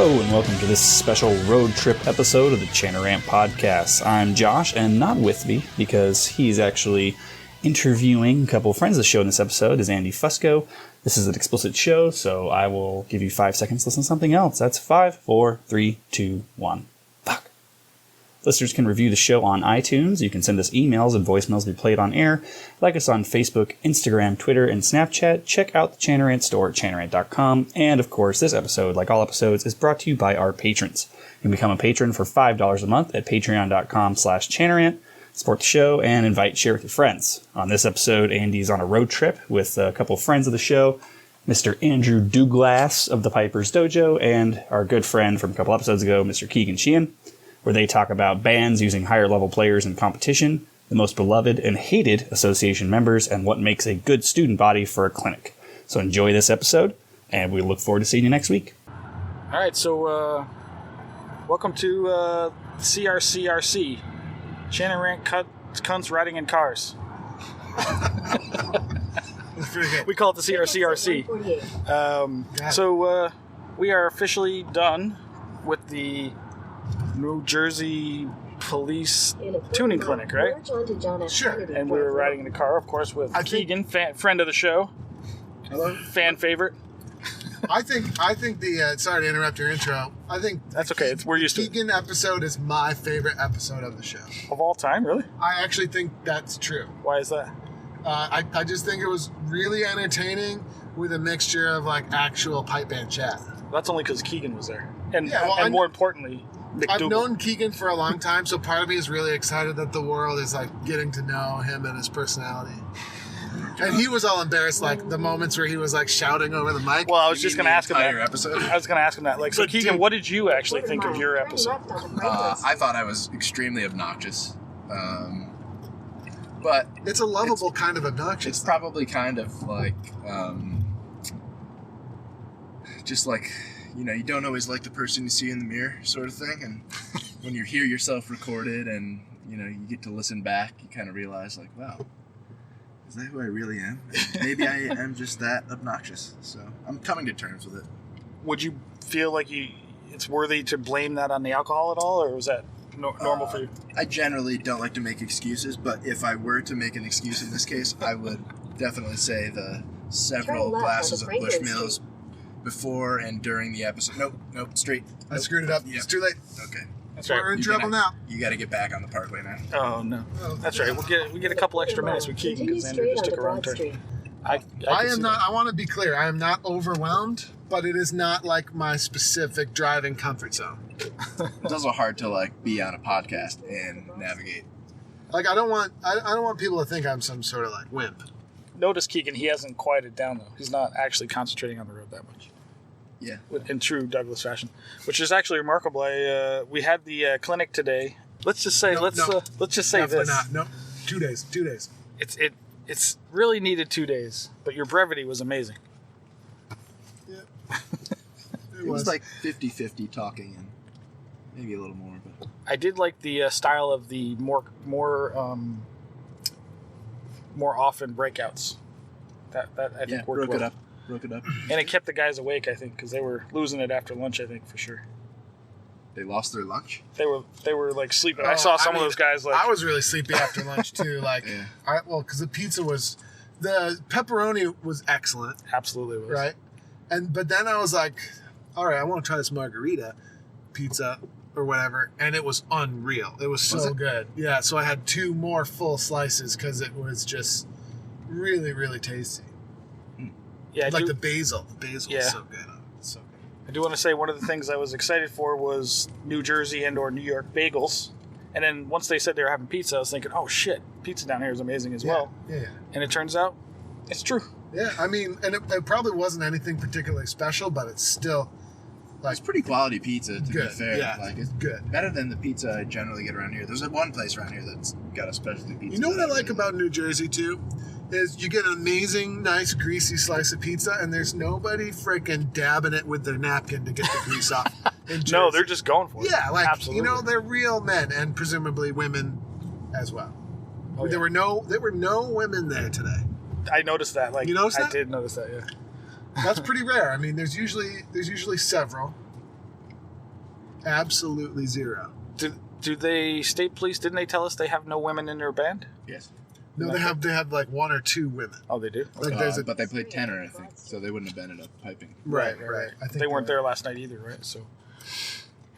Hello and welcome to this special road trip episode of the Chanter Rant podcast. I'm Josh, and not with me because he's actually interviewing a couple of friends of the show in this episode is Andy Fusco. This is an explicit show, so I will give you 5 seconds to listen to something else. That's 5, 4, 3, 2, 1. Fuck. Listeners can review the show on iTunes. You can send us emails and voicemails to be played on air. Like us on Facebook, Instagram, Twitter, and Snapchat. Check out the Chanter Rant store at chanterrant.com. And, of course, this episode, like all episodes, is brought to you by our patrons. You can become a patron for $5 a month at patreon.com/chanterrant. Support the show and share with your friends. On this episode, Andy's on a road trip with a couple of friends of the show, Mr. Andrew Douglas of the Piper's Dojo, and our good friend from a couple episodes ago, Mr. Kegan Sheehan, where they talk about bands using higher-level players in competition, the most beloved and hated association members, and what makes a good student body for a clinic. So enjoy this episode, and we look forward to seeing you next week. All right, so welcome to CRCRC, Chanter Rant Cunts Riding in Cars. We call it the CRCRC. So we are officially done with the New Jersey Police Tuning Clinic, right? Sure. And we were riding in the car, of course, with Kegan, friend of the show. Hello. Fan favorite. I think the sorry to interrupt your intro. I think That's okay. We're used to it. Kegan episode is my favorite episode of the show. Of all time, really? I actually think that's true. Why is that? I just think it was really entertaining with a mixture of like actual pipe band chat. That's only because Kegan was there, and Yeah, well, and more importantly, I've known Kegan for a long time, so part of me is really excited that the world is like getting to know him and his personality. And he was all embarrassed, like the moments where he was like shouting over the mic. Well, I was just going to ask him that. Episode? I was going to ask him that. Like, so But Kegan, dude- what did you actually think of your episode? I thought I was extremely obnoxious. But It's a lovable kind of obnoxious. it's probably kind of like, just like, you know, you don't always like the person you see in the mirror sort of thing. And when you hear yourself recorded and, you know, you get to listen back, you kind of realize like, wow, is that who I really am? Maybe I am just that obnoxious. So I'm coming to terms with it. Would you feel like it's worthy to blame that on the alcohol at all, or was that normal for you? I generally don't like to make excuses, but if I were to make an excuse in this case, I would definitely say the several glasses of Bushmills before and during the episode. Nope, straight. I screwed it up. Yep. It's too late. Okay. That's We're right. in trouble now. You got to get back on the parkway now. Oh no, that's right. We get a couple extra minutes with Kegan because Andrew just took a wrong turn. I am not. I want to be clear. I am not overwhelmed, but it is not like my specific driving comfort zone. It's also hard to like be on a podcast and navigate. Like I don't want people to think I'm some sort of like wimp. Notice Kegan, he hasn't quieted down though. He's not actually concentrating on the road that much. Yeah. In true Douglas fashion, which is actually remarkable. We had the clinic today. Let's just say let's just say Definitely this. not. No, 2 days. 2 days. It's really needed 2 days, but your brevity was amazing. Yeah. It was like 50-50 talking and maybe a little more. But I did like the style of the more often breakouts. That I think worked well. Broke it up. And it kept the guys awake, I think, because they were losing it after lunch. I think for sure. They lost their lunch? They were like sleeping. I saw some of those guys like. I was really sleepy after lunch too. Like, Yeah. because the pepperoni was excellent, Absolutely was. right? But then I was like, all right, I want to try this margarita pizza or whatever, and it was unreal. It was so good. Yeah, so I had 2 more full slices because it was just really, really tasty. Yeah, Like the basil. The basil Yeah. was so good. So good. I do want to say one of the things I was excited for was New Jersey and or New York bagels. And then once they said they were having pizza, I was thinking, oh shit, pizza down here is amazing as well. Yeah. And it turns out it's true. Yeah, I mean, and it probably wasn't anything particularly special, but it's still like It's pretty quality pizza, to good. be fair. Yeah, Like, it's good. better than the pizza I generally get around here. There's one place around here that's got a specialty pizza. You know what that I like really about New Jersey too? Is you get an amazing, nice, greasy slice of pizza, and there's nobody freaking dabbing it with their napkin to get the grease off. In Jersey. No, they're just going for it. Yeah, like Absolutely. you know, they're real men and presumably women as well. Oh, yeah. There were no women there today. I noticed that. Like You noticed I that? did notice that. Yeah. That's pretty rare. I mean, there's usually several. Absolutely zero. Do they, state police, didn't they tell us they have no women in their band? Yes. No, they have like 1 or 2 women. Oh, they do? Like But they played tenor, I think, so they wouldn't have been in a piping. Right. I think they weren't there last night either, right? So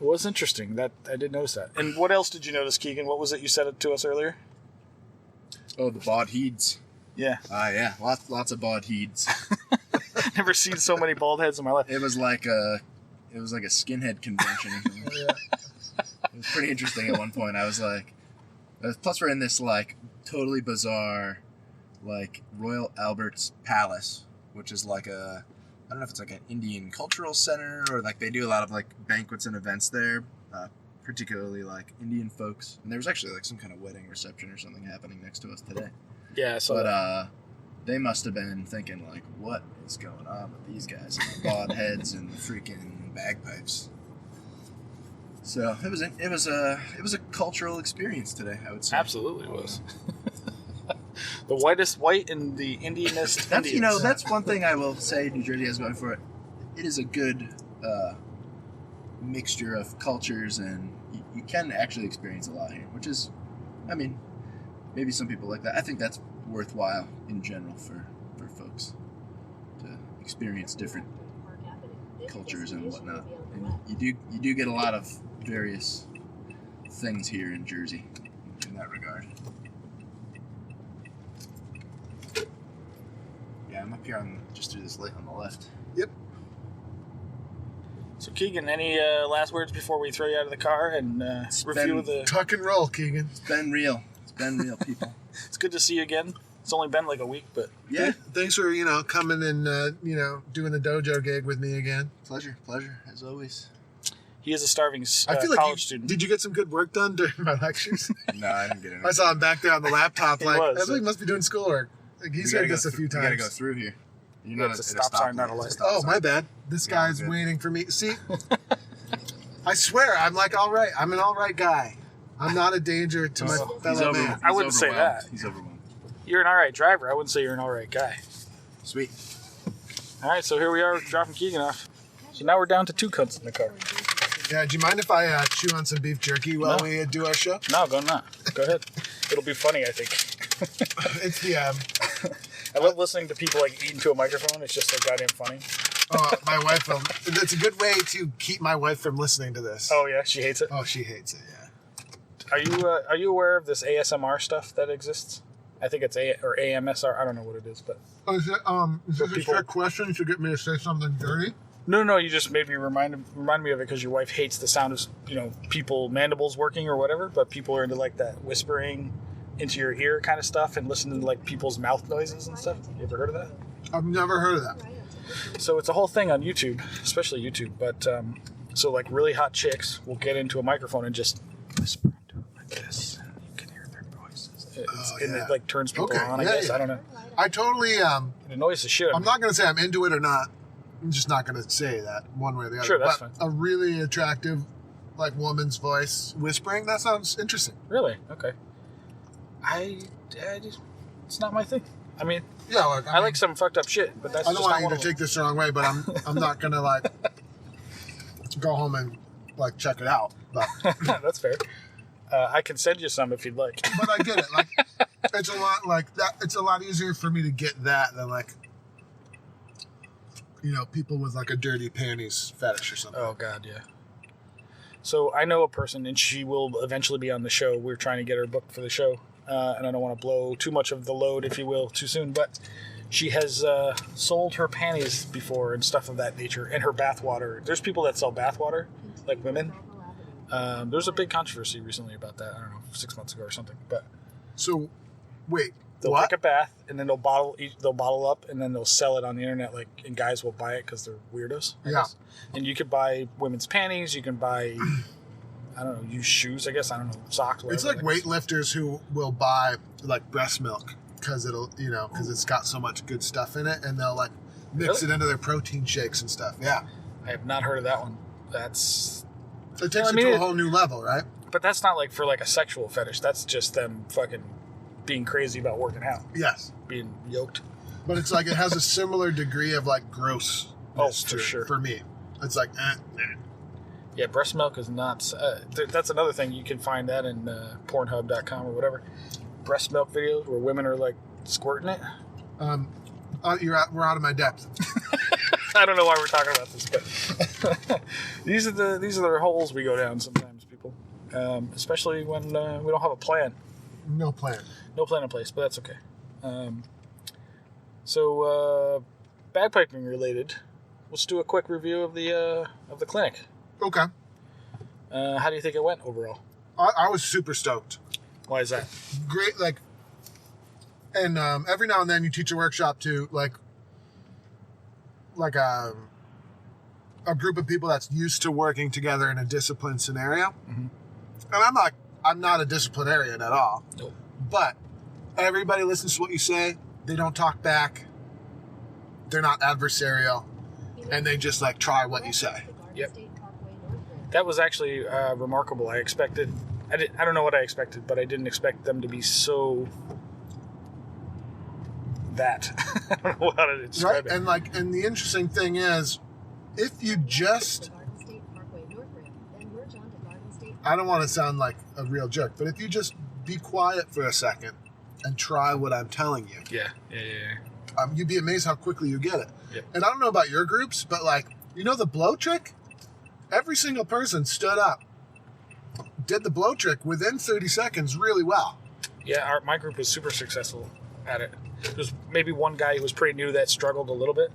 it was interesting. That I did notice that. And what else did you notice, Kegan? What was it you said it to us earlier? Oh, the bod heeds. Yeah. Yeah, lots of bod heeds. Never seen so many bald heads in my life. It was like a skinhead convention. Yeah. It was pretty interesting at one point. I was like, plus we're in this like totally bizarre, like Royal Albert's Palace, which is like I don't know if it's like an Indian cultural center or like they do a lot of like banquets and events there, particularly like Indian folks. And there was actually like some kind of wedding reception or something happening next to us today. Yeah, But they must have been thinking like, what is going on with these guys and the bod heads and the freaking bagpipes? So it was a cultural experience today, I would say. absolutely it was. The whitest white and the Indianest That's Indians. that's one thing I will say New Jersey has going for it. It is a good mixture of cultures, and you can actually experience a lot here, which is, I mean, maybe some people like that. I think that's worthwhile in general for folks to experience different cultures and whatnot. And you do get a lot of various things here in Jersey in that regard. Yeah, I'm up here just through this lake on the left. Yep. So Kegan, any last words before we throw you out of the car and review the... Tuck and roll, Kegan. It's been real, people. It's good to see you again. It's only been like a week, but... Yeah. Thanks for, coming and, doing the dojo gig with me again. Pleasure, as always. He is a starving I feel like college student. Did you get some good work done during my lectures? No, I didn't get it. I saw him back there on the laptop. He like, was. I think he must be doing schoolwork. Like, he's heard this a few You times. gotta go through here. You're not It's a stop sign, not a light. Oh, my bad. This Yeah, guy's good. waiting for me. See, I swear, I'm like, all right. I'm an all right guy. I'm not a danger to my fellow man. I wouldn't say overwhelmed. that. He's overwhelmed. You're an all right driver. I wouldn't say you're an all right guy. Sweet. All right, so here we are dropping Kegan off. So now we're down to 2 cunts in the car. Yeah, do you mind if I chew on some beef jerky while No. we do our show? No, go not. Go ahead. It'll be funny, I think. It's the I love listening to people like eating to a microphone. It's just so goddamn funny. my wife. It's a good way to keep my wife from listening to this. Oh yeah, she hates it. Oh, she hates it. Yeah. Are you aware of this ASMR stuff that exists? I think it's or AMSR. I don't know what it is, but Oh, is this a people- trick question to get me to say something dirty? no. You just made me remind me of it because your wife hates the sound of people mandibles working or whatever. But people are into like that whispering into your ear kind of stuff and listening to like people's mouth noises and stuff. You ever heard of that? I've never heard of that. So it's a whole thing on YouTube, especially YouTube. But so like really hot chicks will get into a microphone and just whisper into it like this. And you can hear their voices. And it like turns people on. I guess I don't know. I totally. It annoys the shit out of I'm me. not gonna say I'm into it or not. I'm just not gonna say that one way or the other. Sure, that's but fine. A really attractive, like woman's voice whispering. That sounds interesting. Really? Okay. It's not my thing. I mean, Yeah, like, I like some fucked up shit, but that's I just don't not want you one to of them. take this the wrong way, but I'm not gonna like go home and like check it out. But That's fair. I can send you some if you'd like. but I get it. Like it's a lot like that. It's a lot easier for me to get that than like people with like a dirty panties fetish or something. Oh God, yeah. So I know a person, and she will eventually be on the show. We're trying to get her booked for the show, and I don't want to blow too much of the load, if you will, too soon. But she has sold her panties before and stuff of that nature, and her bathwater. There's people that sell bathwater, like women. There's a big controversy recently about that. I don't know, 6 months ago or something. But So, wait, they'll what? take a bath, and then they'll bottle up, and then they'll sell it on the internet. And guys will buy it because they're weirdos. I Yeah. guess. And you could buy women's panties. You can buy, I don't know, used shoes. I guess I don't know, socks. It's Whatever. like weightlifters who will buy like breast milk because because it's got so much good stuff in it, and they'll like mix Really? it into their protein shakes and stuff. Yeah, I have not heard of that one. it takes I mean, it to it- a whole new level, right? But that's not like for like a sexual fetish. That's just them fucking being crazy about working out, Yes, being yoked. but it's like it has a similar degree of like gross. Oh, for sure. For me, it's like Yeah, breast milk is not... that's another thing. You can find that in Pornhub.com or whatever. Breast milk videos where women are, like, squirting it. We're out of my depth. I don't know why we're talking about this, but these are the holes we go down sometimes, people. Especially when we don't have a plan. No plan. No plan in place, but that's okay. So, bagpiping related, let's do a quick review of the clinic. Okay. How do you think it went overall? I was super stoked. Why is that? Great, like, and every now and then you teach a workshop to like a group of people that's used to working together in a disciplined scenario. Mm-hmm. And I'm not a disciplinarian at all. Nope. But everybody listens to what you say. They don't talk back. They're not adversarial, and they just like try what you say. Yep. That was actually remarkable. I don't know what I expected, but I didn't expect them to be so that. I don't know how to describe it. And the interesting thing is, if you just, I don't want to sound like a real jerk, but if you just be quiet for a second and try what I'm telling you. Yeah. You'd be amazed how quickly you get it. Yep. And I don't know about your groups, but like, you know the blow trick? Every single person stood up, did the blow trick within 30 seconds really well. Yeah, my group was super successful at it. There's maybe one guy who was pretty new that struggled a little bit.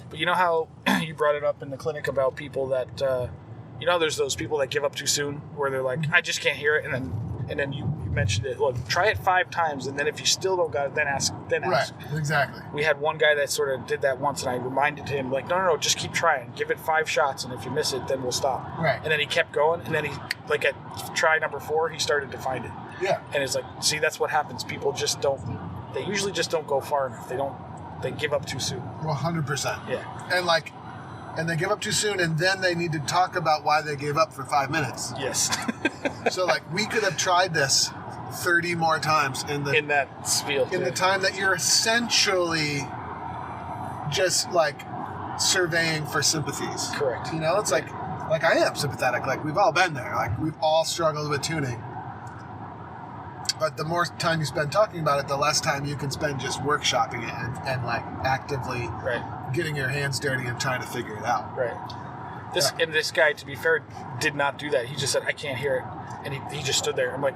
But you know how you brought it up in the clinic about people that, there's those people that give up too soon where they're like, I just can't hear it. And then you mentioned it. Look, try it 5 times, and then if you still don't got it, then ask. Right, exactly. We had one guy that sort of did that once, and I reminded him, like, no, just keep trying. Give it 5 shots, and if you miss it, then we'll stop. Right. And then he kept going, and then he, like, at try number 4, he started to find it. Yeah. And it's like, see, that's what happens. People just don't, they usually just don't go far enough. They give up too soon. 100%. Yeah. And they give up too soon, and then they need to talk about why they gave up for 5 minutes. Yes. So, like, we could have tried this 30 more times in that spiel. In the time that you're essentially just, like, surveying for sympathies. Correct. You know, it's like I am sympathetic. Like, we've all been there. Like, we've all struggled with tuning. But the more time you spend talking about it, the less time you can spend just workshopping it and like, actively getting your hands dirty and trying to figure it out. Right. This guy, to be fair, did not do that. He just said, I can't hear it. And he just stood there. I'm like,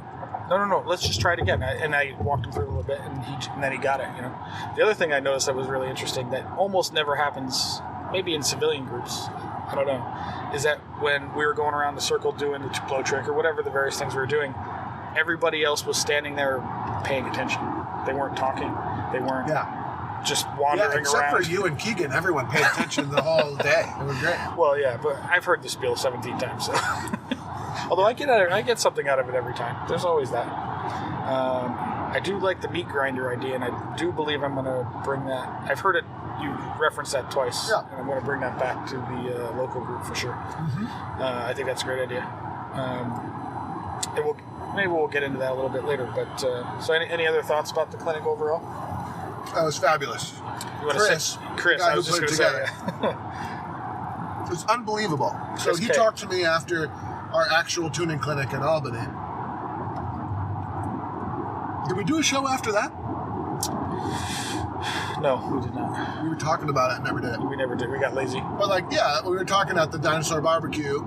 no, let's just try it again. And I walked him through a little bit, and then he got it, you know. The other thing I noticed that was really interesting that almost never happens, maybe in civilian groups, I don't know, is that when we were going around the circle doing the blow trick or whatever the various things we were doing, everybody else was standing there paying attention. They weren't talking. They weren't just wandering except around. Except for you and Kegan, everyone paid attention the whole day. It was great. Well, yeah, but I've heard the spiel 17 times, so... Although I get something out of it every time. There's always that. I do like the meat grinder idea, and I do believe I'm going to bring that. I've heard it. You referenced that twice, and I'm going to bring that back to the local group for sure. Mm-hmm. I think that's a great idea. Maybe we'll get into that a little bit later. But so, any other thoughts about the clinic overall? That was fabulous. Chris, I was just going to say. It was unbelievable. So he talked to me after our actual tuning clinic in Albany. Did we do a show after that? No, we did not. We were talking about it and never did. We never did. We got lazy. But we were talking at the Dinosaur Barbecue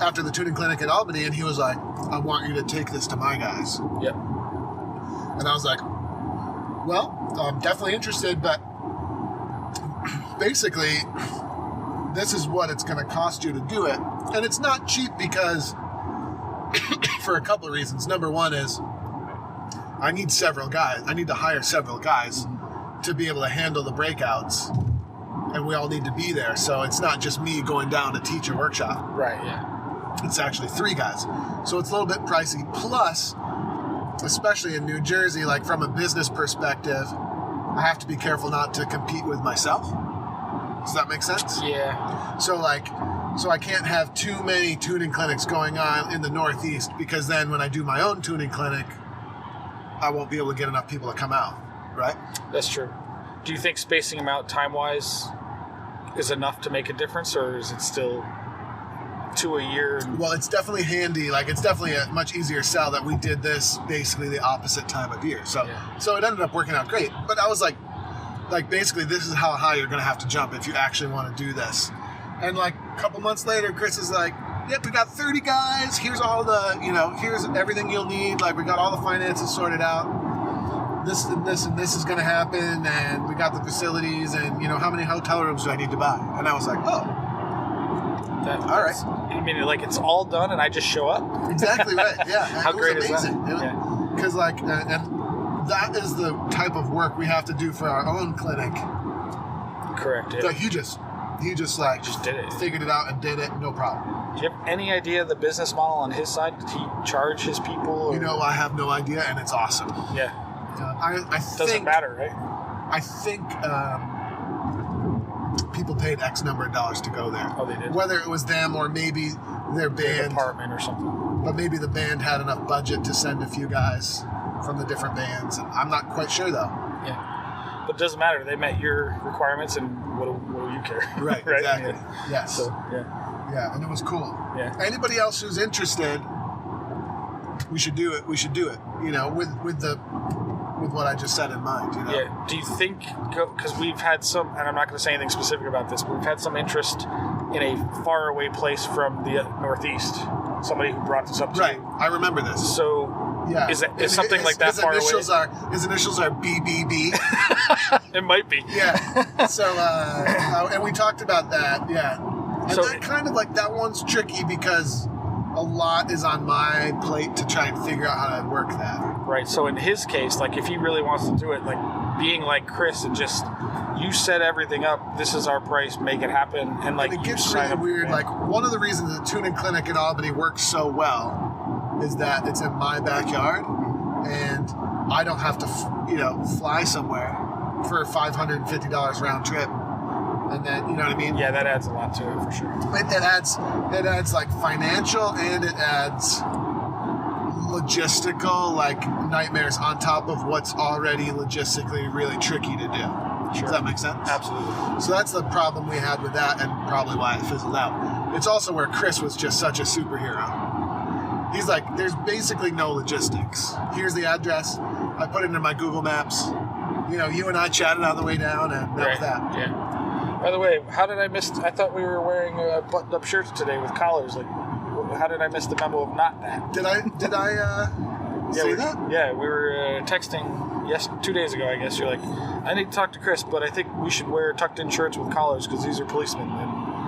after the tuning clinic in Albany, and he was like, I want you to take this to my guys. Yep. And I was like, well, I'm definitely interested, but basically, this is what it's going to cost you to do it. And it's not cheap because, for a couple of reasons. Number one is, I need several guys. I need to hire several guys to be able to handle the breakouts. And we all need to be there. So it's not just me going down to teach a workshop. Right, yeah. It's actually 3 guys. So it's a little bit pricey. Plus, especially in New Jersey, like from a business perspective, I have to be careful not to compete with myself. Does that make sense? Yeah. So I can't have too many tuning clinics going on in the Northeast, because then when I do my own tuning clinic, I won't be able to get enough people to come out, right? That's true. Do you think spacing them out time-wise is enough to make a difference, or is it still to a year. Well, it's definitely handy. Like, it's definitely a much easier sell that we did this basically the opposite time of year. So, so it ended up working out great. But I was like basically, this is how high you're going to have to jump if you actually want to do this. And like a couple months later, Chris is like, yep, we got 30 guys. Here's all the, here's everything you'll need. Like, we got all the finances sorted out. This and this and this is going to happen. And we got the facilities. And, how many hotel rooms do I need to buy? And I was like, oh. All right. I mean, like, it's all done and I just show up? Exactly right. Yeah. How great is that? Because, and that is the type of work we have to do for our own clinic. Correct. Yeah. So he just did it. Figured it out and did it, no problem. Do you have any idea of the business model on his side? Did he charge his people? Or? I have no idea, and it's awesome. Yeah. I think, doesn't matter, right? I think people paid X number of dollars to go there. Oh, they did? Whether it was them or maybe their band. Their department or something. But maybe the band had enough budget to send a few guys from the different bands. And I'm not quite sure, though. Yeah. But it doesn't matter. They met your requirements, and what do you care? Right, right? exactly. Yeah. Yes. So, yeah. Yeah, and it was cool. Yeah. Anybody else who's interested, we should do it. We should do it. With what I just said in mind. Yeah. Do you think, because we've had some, and I'm not going to say anything specific about this, but we've had some interest in a faraway place from the Northeast. Somebody who brought this up to right. you. I remember this. So. Yeah. Is something like that far away? His initials are BBB. It might be. Yeah. So, and we talked about that. Yeah. And so that kind of that one's tricky because a lot is on my plate to try and figure out how to work that. Right. So in his case, if he really wants to do it, being like Chris and just you set everything up. This is our price. Make it happen. And it gets really weird. One of the reasons the tuning clinic in Albany works so well is that it's in my backyard and I don't have to, fly somewhere for $550 round trip. And then, you know what I mean? Yeah, that adds a lot to it for sure. It adds financial and it adds logistical, nightmares on top of what's already logistically really tricky to do. Sure. Does that make sense? Absolutely. So that's the problem we had with that and probably why it fizzled out. It's also where Chris was just such a superhero. He's like, there's basically no logistics. Here's the address. I put it into my Google Maps. You and I chatted on the way down, and that was that. Yeah. By the way, how did I miss? I thought we were wearing buttoned-up shirts today with collars. How did I miss the memo of not that? Did I say that? Yeah, we were texting 2 days ago, I guess. You're like, I need to talk to Chris, but I think we should wear tucked-in shirts with collars because these are policemen.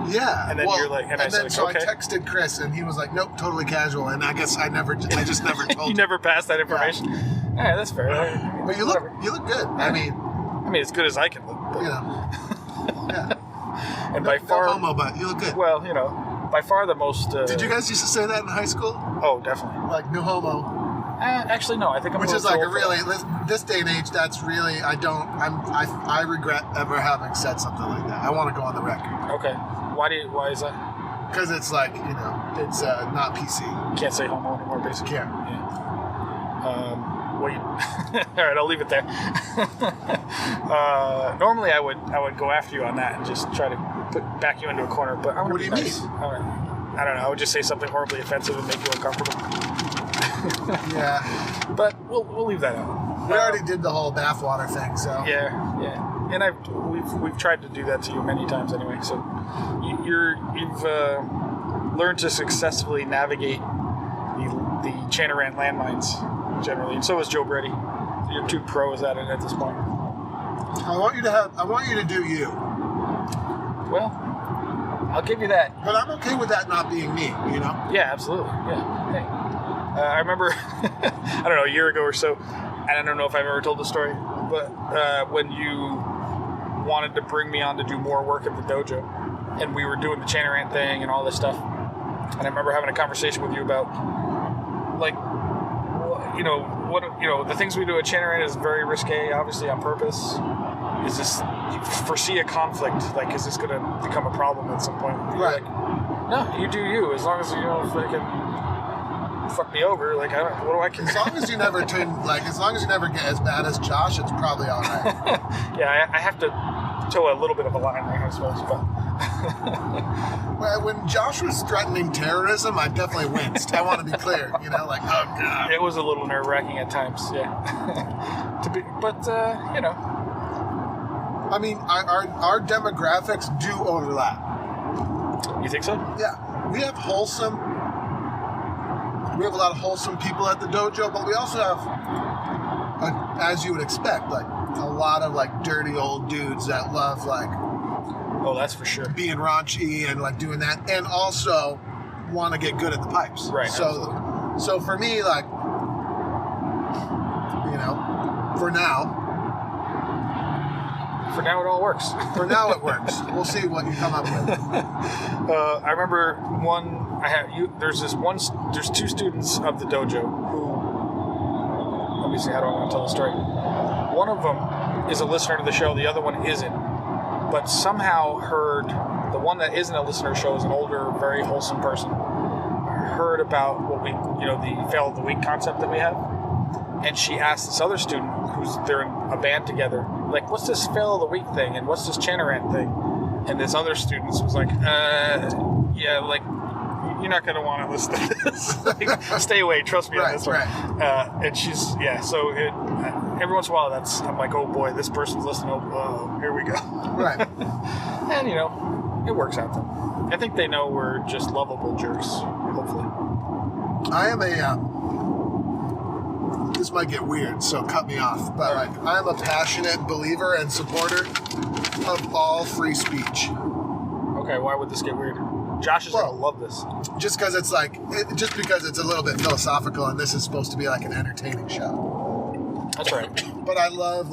Yeah. And then you're like, I texted Chris, and he was like, nope, totally casual. And I guess I just never told you never passed that information? Yeah. All right, that's fair. But you look good. I mean, as good as I can look. But. Yeah. And by far... No homo, but you look good. Well, by far the most... Did you guys used to say that in high school? Oh, definitely. No homo. Actually, no. I think I'm. Which is this day and age. That's really I regret ever having said something like that. I want to go on the record. Okay. Why is that? Because it's it's not PC. You can't say homo anymore, basically. Can't. Yeah. All right, I'll leave it there. Normally, I would go after you on that and just try to back you into a corner. But I'm what do you mean? I don't know. I would just say something horribly offensive and make you uncomfortable. Yeah. But we'll leave that out. We already did the whole bathwater thing, so. Yeah. And we've tried to do that to you many times anyway. So you've learned to successfully navigate the Chanter Rant landmines generally, and so is Joe Brady. You're two pros at it at this point. I want you to do you. Well, I'll give you that. But I'm okay with that not being me, Yeah, absolutely. Yeah. Hey. I remember, I don't know, a year ago or so, and I don't know if I've ever told the story, but when you wanted to bring me on to do more work at the dojo, and we were doing the Chanter Rant thing and all this stuff, and I remember having a conversation with you about, the things we do at Chanter Rant is very risque, obviously on purpose. Is this, you foresee a conflict? Is this going to become a problem at some point? Right. No, you do you. As long as you don't fuck me over, what do I care? As long as you never as long as you never get as bad as Josh, it's probably all right. Yeah, I have to toe a little bit of a line there, I suppose. But Well, when Josh was threatening terrorism, I definitely winced. I want to be clear, you know, like, oh god. it was a little nerve-wracking at times, yeah. You know. I mean, our demographics do overlap. You think so? Yeah, we have a lot of wholesome people at the dojo, but we also have, as you would expect, like a lot of like dirty old dudes that love like, oh, that's for sure, being raunchy and like doing that, and also want to get good at the pipes. Right. So for me, like, you know, for now it all works. For now it works. We'll see what you come up with. I remember there's two students of the dojo who, let me see, how do I want to tell the story? One of them is a listener to the show, the other one isn't, but somehow heard, the one that isn't a listener to the show is an older, very wholesome person, heard about what we, the fail of the week concept that we have. And she asked this other student, they're in a band together, like, what's this fail of the week thing? And what's this Chanter Rant thing? And this other student was like, yeah, like, you're not going to want to listen to this. Like, stay away, trust me on this one. Right. And she's, so every once in a while, I'm like, oh boy, this person's listening, oh, here we go. Right. And, it works out though. I think they know we're just lovable jerks, hopefully. I am this might get weird, so cut me off, but like, I am a passionate believer and supporter of all free speech. Okay, why would this get weird? Josh is going to love this. Just because it's like, because it's a little bit philosophical, and this is supposed to be like an entertaining show. That's right. But I love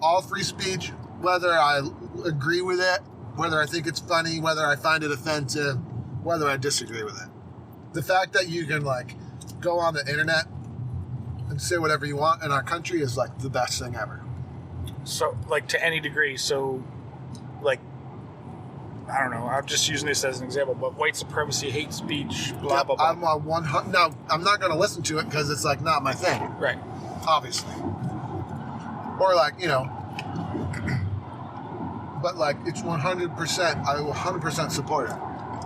all free speech, whether I agree with it, whether I think it's funny, whether I find it offensive, whether I disagree with it. The fact that you can like go on the internet and say whatever you want in our country is like the best thing ever. So, like, to any degree, so, like, I don't know, I'm just using this as an example, but white supremacy, hate speech, blah, blah, blah. I'm on 100. Now, I'm not going to listen to it because it's like not my thing. Right. Obviously. Or like, but like, it's 100%, I will 100% support it.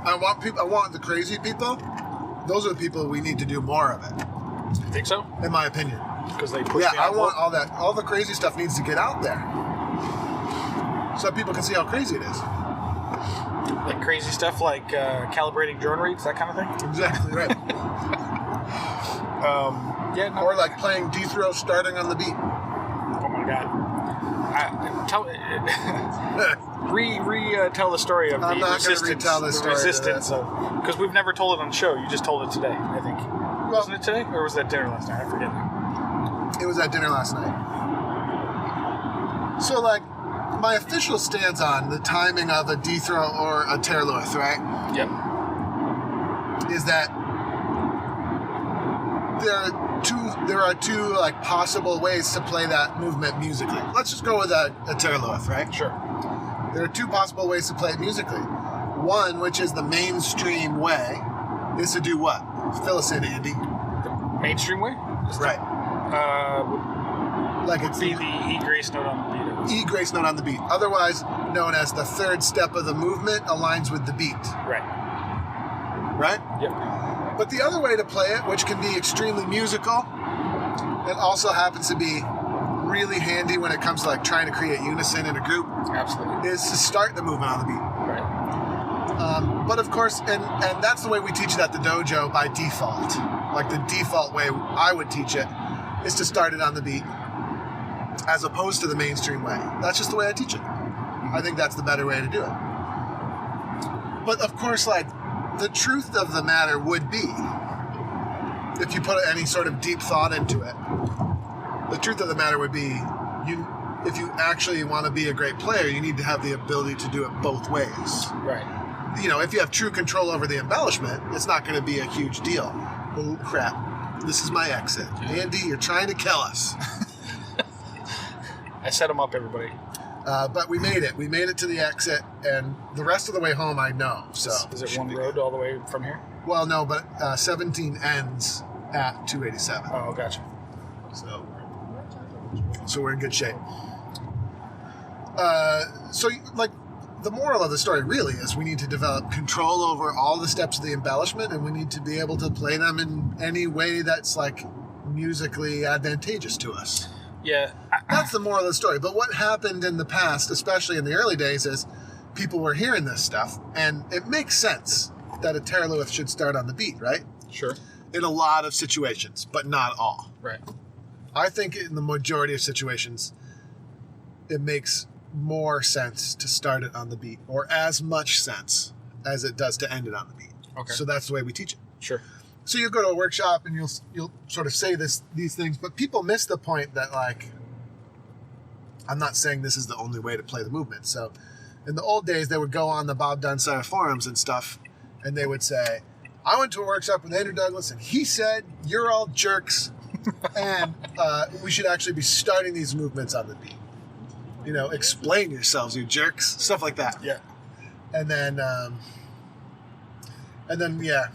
I want the crazy people. Those are the people we need to do more of it. You think so? In my opinion. Because they push I want all that. All the crazy stuff needs to get out there. So people can see how crazy it is. Like crazy stuff like calibrating drone reads, that kind of thing? Exactly, right. Or like playing D-throw starting on the beat. Oh my god. Tell the story of I'm the not resistance. Retell the story resistance of, because we've never told it on the show. You just told it today, I think. Wasn't it today, or was that dinner last night? I forget now. It was at dinner last night. So like, my official stance on the timing of a D-throw or a Terluith, right? Yep. Is that there are two like possible ways to play that movement musically. Let's just go with a Terluith, right? Sure. There are two possible ways to play it musically. One, which is the mainstream way, is to do what? Fill us in, Andy. The mainstream way? Right. Like it's the E grace note on the beat. E grace note on the beat, otherwise known as the third step of the movement, aligns with the beat. Right. Right? Yep. But the other way to play it, which can be extremely musical, it also happens to be really handy when it comes to like trying to create unison in a group. Absolutely. Is to start the movement on the beat. Right. But of course, and that's the way we teach it at the dojo by default. Like the default way I would teach it is to start it on the beat, as opposed to the mainstream way. That's just the way I teach it. I think that's the better way to do it. But of course, like, the truth of the matter would be, if you put any sort of deep thought into it, the truth of the matter would be, if you actually want to be a great player, you need to have the ability to do it both ways. Right. If you have true control over the embellishment, it's not going to be a huge deal. Oh, crap. This is my exit. Andy, you're trying to kill us. I set him up, everybody. But we made it. We made it to the exit, and the rest of the way home I know. So is it one road all the way from here? Well, no, but 17 ends at 287. Oh, gotcha. So we're in good shape. So, like, the moral of the story really is we need to develop control over all the steps of the embellishment, and we need to be able to play them in any way that's, like, musically advantageous to us. Yeah. That's the moral of the story. But what happened in the past, especially in the early days, is people were hearing this stuff, and it makes sense that a Terralith should start on the beat, right? Sure. In a lot of situations, but not all. Right. I think in the majority of situations, it makes more sense to start it on the beat, or as much sense as it does to end it on the beat. Okay. So that's the way we teach it. Sure. So you'll go to a workshop and you'll sort of say these things, but people miss the point that, like, I'm not saying this is the only way to play the movement. So in the old days, they would go on the Bob Dunsire forums and stuff, and they would say, I went to a workshop with Andrew Douglas, and he said, you're all jerks, and we should actually be starting these movements on the beat. You know, explain yourselves, you jerks. Stuff like that. Yeah. And then, yeah.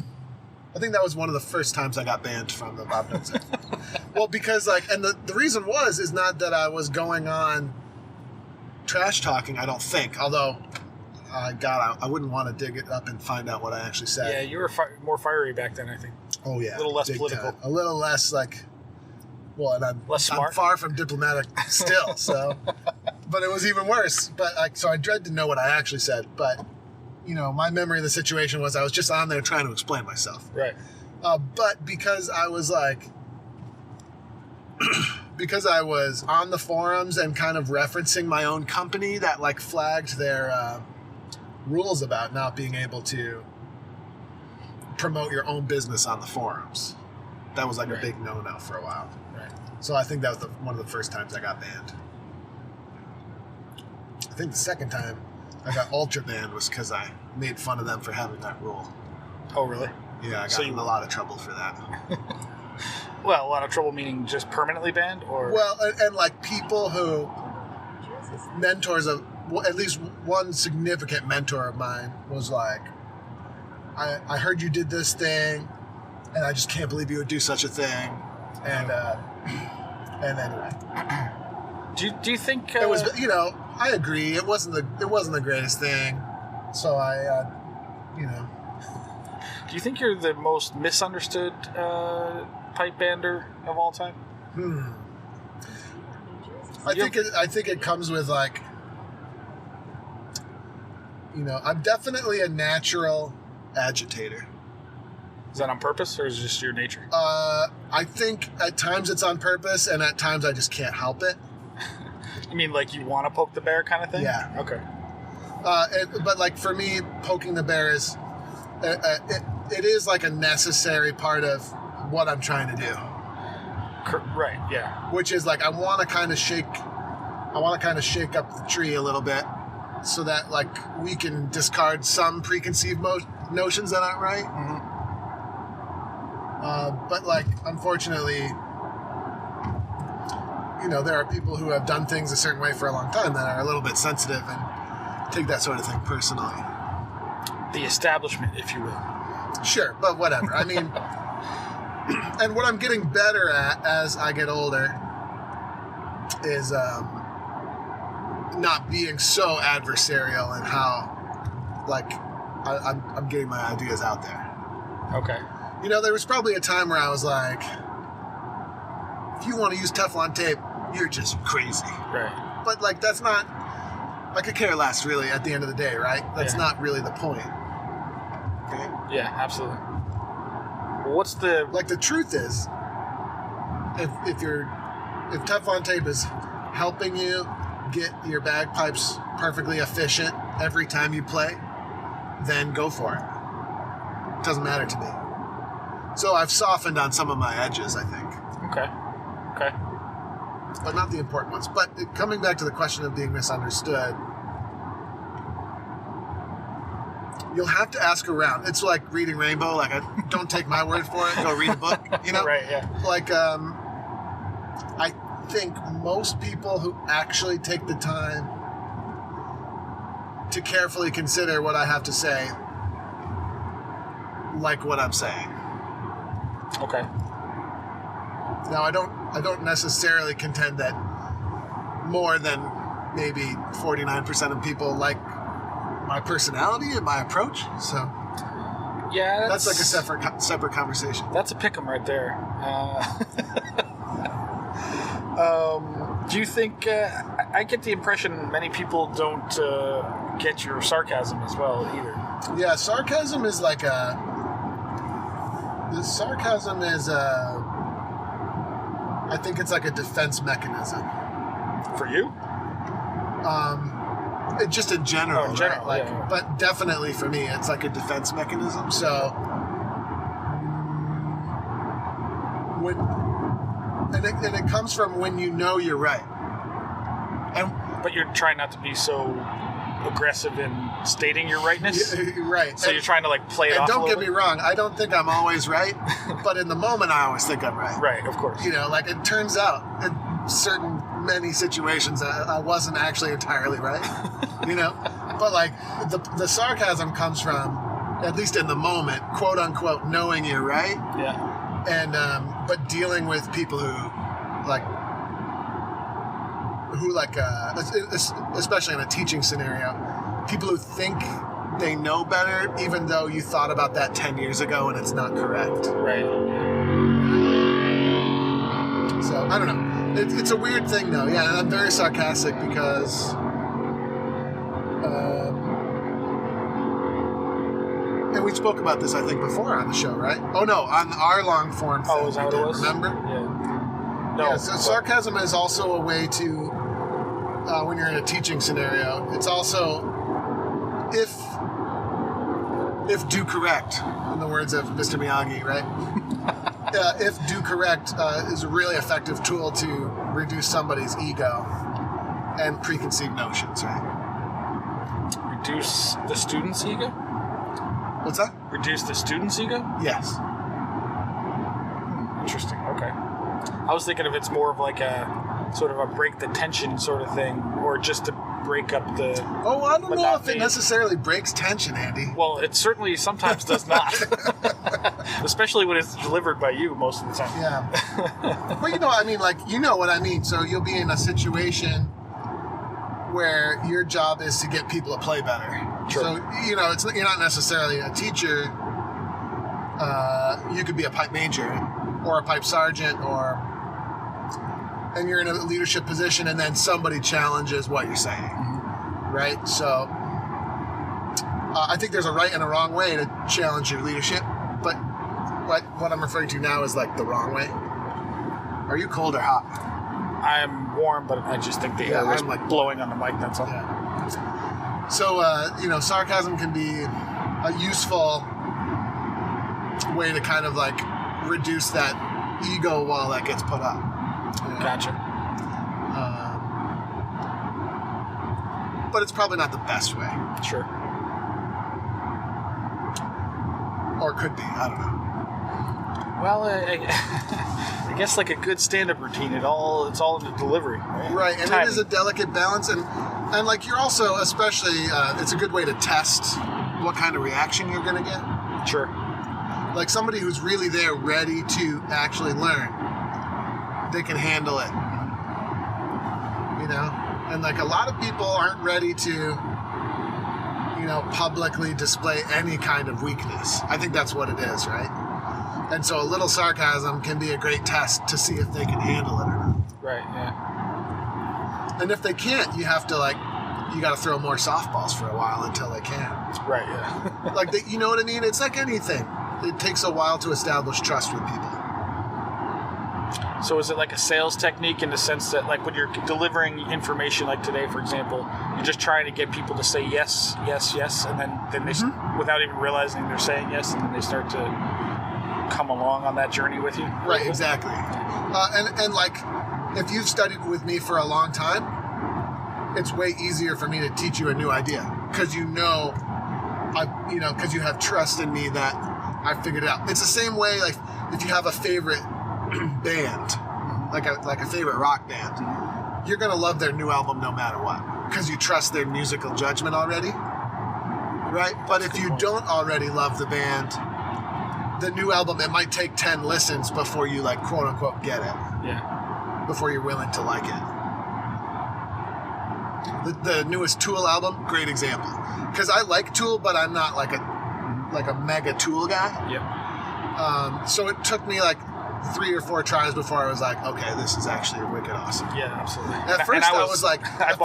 I think that was one of the first times I got banned from the Bob Dunsire. Well, because, like, and the reason is not that I was going on trash talking, I don't think. Although, I wouldn't want to dig it up and find out what I actually said. Yeah, you were more fiery back then, I think. Oh, yeah. A little less big political. time. A little less, like, well, and I'm smart. I'm far from diplomatic still, so. But it was even worse. But so I dread to know what I actually said. But, you know, my memory of the situation was I was just on there trying to explain myself. Right. But because I was like, because I was on the forums and kind of referencing my own company that, like, flagged their rules about not being able to promote your own business on the forums. That was like a big no-no for a while. Right. So I think that was one of the first times I got banned. I think the second time I got ultra banned was because I made fun of them for having that rule. Oh, really? Yeah, I got in a lot of trouble for that. Well, a lot of trouble meaning just permanently banned, or? Well, and like people who, mentors of, at least one significant mentor of mine was like, I heard you did this thing, and I just can't believe you would do such a thing. And anyway. Do you think it was? You know, I agree. It wasn't the greatest thing. So I, you know. Do you think you're the most misunderstood pipe bander of all time? I think it comes with, like, you know, I'm definitely a natural agitator. Is that on purpose, or is it just your nature? I think at times it's on purpose, and at times I just can't help it. You mean like you want to poke the bear kind of thing? Yeah. Okay. But like for me, poking the bear is it is like a necessary part of what I'm trying to do. Right. Yeah. Which is like I want to kind of shake up the tree a little bit, so that like we can discard some preconceived notions that aren't right. Mm-hmm. But like, unfortunately, you know, there are people who have done things a certain way for a long time that are a little bit sensitive and take that sort of thing personally. The establishment, if you will. Sure, but whatever. I mean, and what I'm getting better at as I get older is not being so adversarial in how, like, I'm getting my ideas out there. Okay. You know, there was probably a time where I was like, if you want to use Teflon tape, you're just crazy. Right. But, like, that's not, I could care less, really, at the end of the day, right? That's not really the point. Okay? Yeah, absolutely. Well, what's the... Like, the truth is, if Teflon tape is helping you get your bagpipes perfectly efficient every time you play, then go for it. It doesn't matter to me. So I've softened on some of my edges, I think. Okay. But not the important ones. But coming back to the question of being misunderstood, you'll have to ask around. It's like reading Rainbow. Like, don't take my word for it. Go read a book, you know? Right, yeah. Like, I think most people who actually take the time to carefully consider what I have to say like what I'm saying. Okay. Now, I don't necessarily contend that more than maybe 49% of people like my personality and my approach. So yeah, that's like a separate conversation. That's a pick'em right there. Do you think? I get the impression many people don't get your sarcasm as well either. Yeah, sarcasm is like a. I think it's like a defense mechanism. For you? Just in general, in general, right? yeah. But definitely for me, it's like a defense mechanism. So, and it comes from when you know you're right. But you're trying not to be so aggressive in stating your rightness. Right. So you're trying to like play it off. And don't get me wrong, I don't think I'm always right, but in the moment, I always think I'm right. Right, of course. You know, like it turns out in many situations, I wasn't actually entirely right. You know, but like the sarcasm comes from, at least in the moment, quote unquote, knowing you're right. Yeah. And but dealing with people who especially in a teaching scenario, people who think they know better, even though you thought about that 10 years ago and it's not correct. Right. So I don't know. It's a weird thing though. Yeah, and I'm very sarcastic because. And we spoke about this, I think, before on the show, right? Oh no, on our long form thing. Oh, is that what it was? Remember? Yeah. No. Yeah, so sarcasm is also a way to, when you're in a teaching scenario, it's also, if do correct, in the words of Mr. Miyagi, right? If do correct is a really effective tool to reduce somebody's ego and preconceived notions, right? Reduce the student's ego? What's that? Reduce the student's ego? Yes. Interesting. Okay. I was thinking of it's more of like a sort of a break the tension sort of thing, or just to break up the. Oh, I don't know if it necessarily breaks tension, Andy. Well, it certainly sometimes does not, especially when it's delivered by you most of the time. Yeah. But you know, I mean, like, you know what I mean. So you'll be in a situation where your job is to get people to play better. Sure. So, you know, you're not necessarily a teacher. You could be a pipe major or a pipe sergeant, and you're in a leadership position, and then somebody challenges what you're saying, right? So I think there's a right and a wrong way to challenge your leadership, but what I'm referring to now is like the wrong way. Are you cold or hot? I'm warm, but I just think the air was like blowing on the mic, that's all. Yeah. So, you know, sarcasm can be a useful way to kind of like reduce that ego wall that gets put up. You know? Gotcha. But it's probably not the best way. Sure. Or could be, I don't know. Well, I guess like a good stand-up routine, it's all in the delivery, right? Right, and timing. It is a delicate balance, and like you're also, especially, it's a good way to test what kind of reaction you're going to get. Sure. Like somebody who's really there, ready to actually learn, they can handle it. You know, and like a lot of people aren't ready to, you know, publicly display any kind of weakness. I think that's what it is, right? And so a little sarcasm can be a great test to see if they can handle it or not. Right, yeah. And if they can't, you have to you got to throw more softballs for a while until they can. Right, yeah. Like, you know what I mean? It's like anything. It takes a while to establish trust with people. So is it like a sales technique in the sense that, like, when you're delivering information, like today, for example, you're just trying to get people to say yes, yes, yes, and then they, without even realizing they're saying yes, and then they start to come along on that journey with you? Right, exactly. And like, if you've studied with me for a long time, it's way easier for me to teach you a new idea because because you have trust in me that I figured it out. It's the same way, like, if you have a favorite band, like a favorite rock band, you're gonna love their new album no matter what because you trust their musical judgment already, right? But if you don't already love the band, the new album, it might take 10 listens before you, like, quote unquote get it. Yeah. Before you're willing to like it. The newest Tool album, great example. Because I like Tool, but I'm not like a mega Tool guy. Yep. So it took me like 3 or 4 tries before I was like, okay, this is actually wicked awesome. Yeah, absolutely. At first I was like, I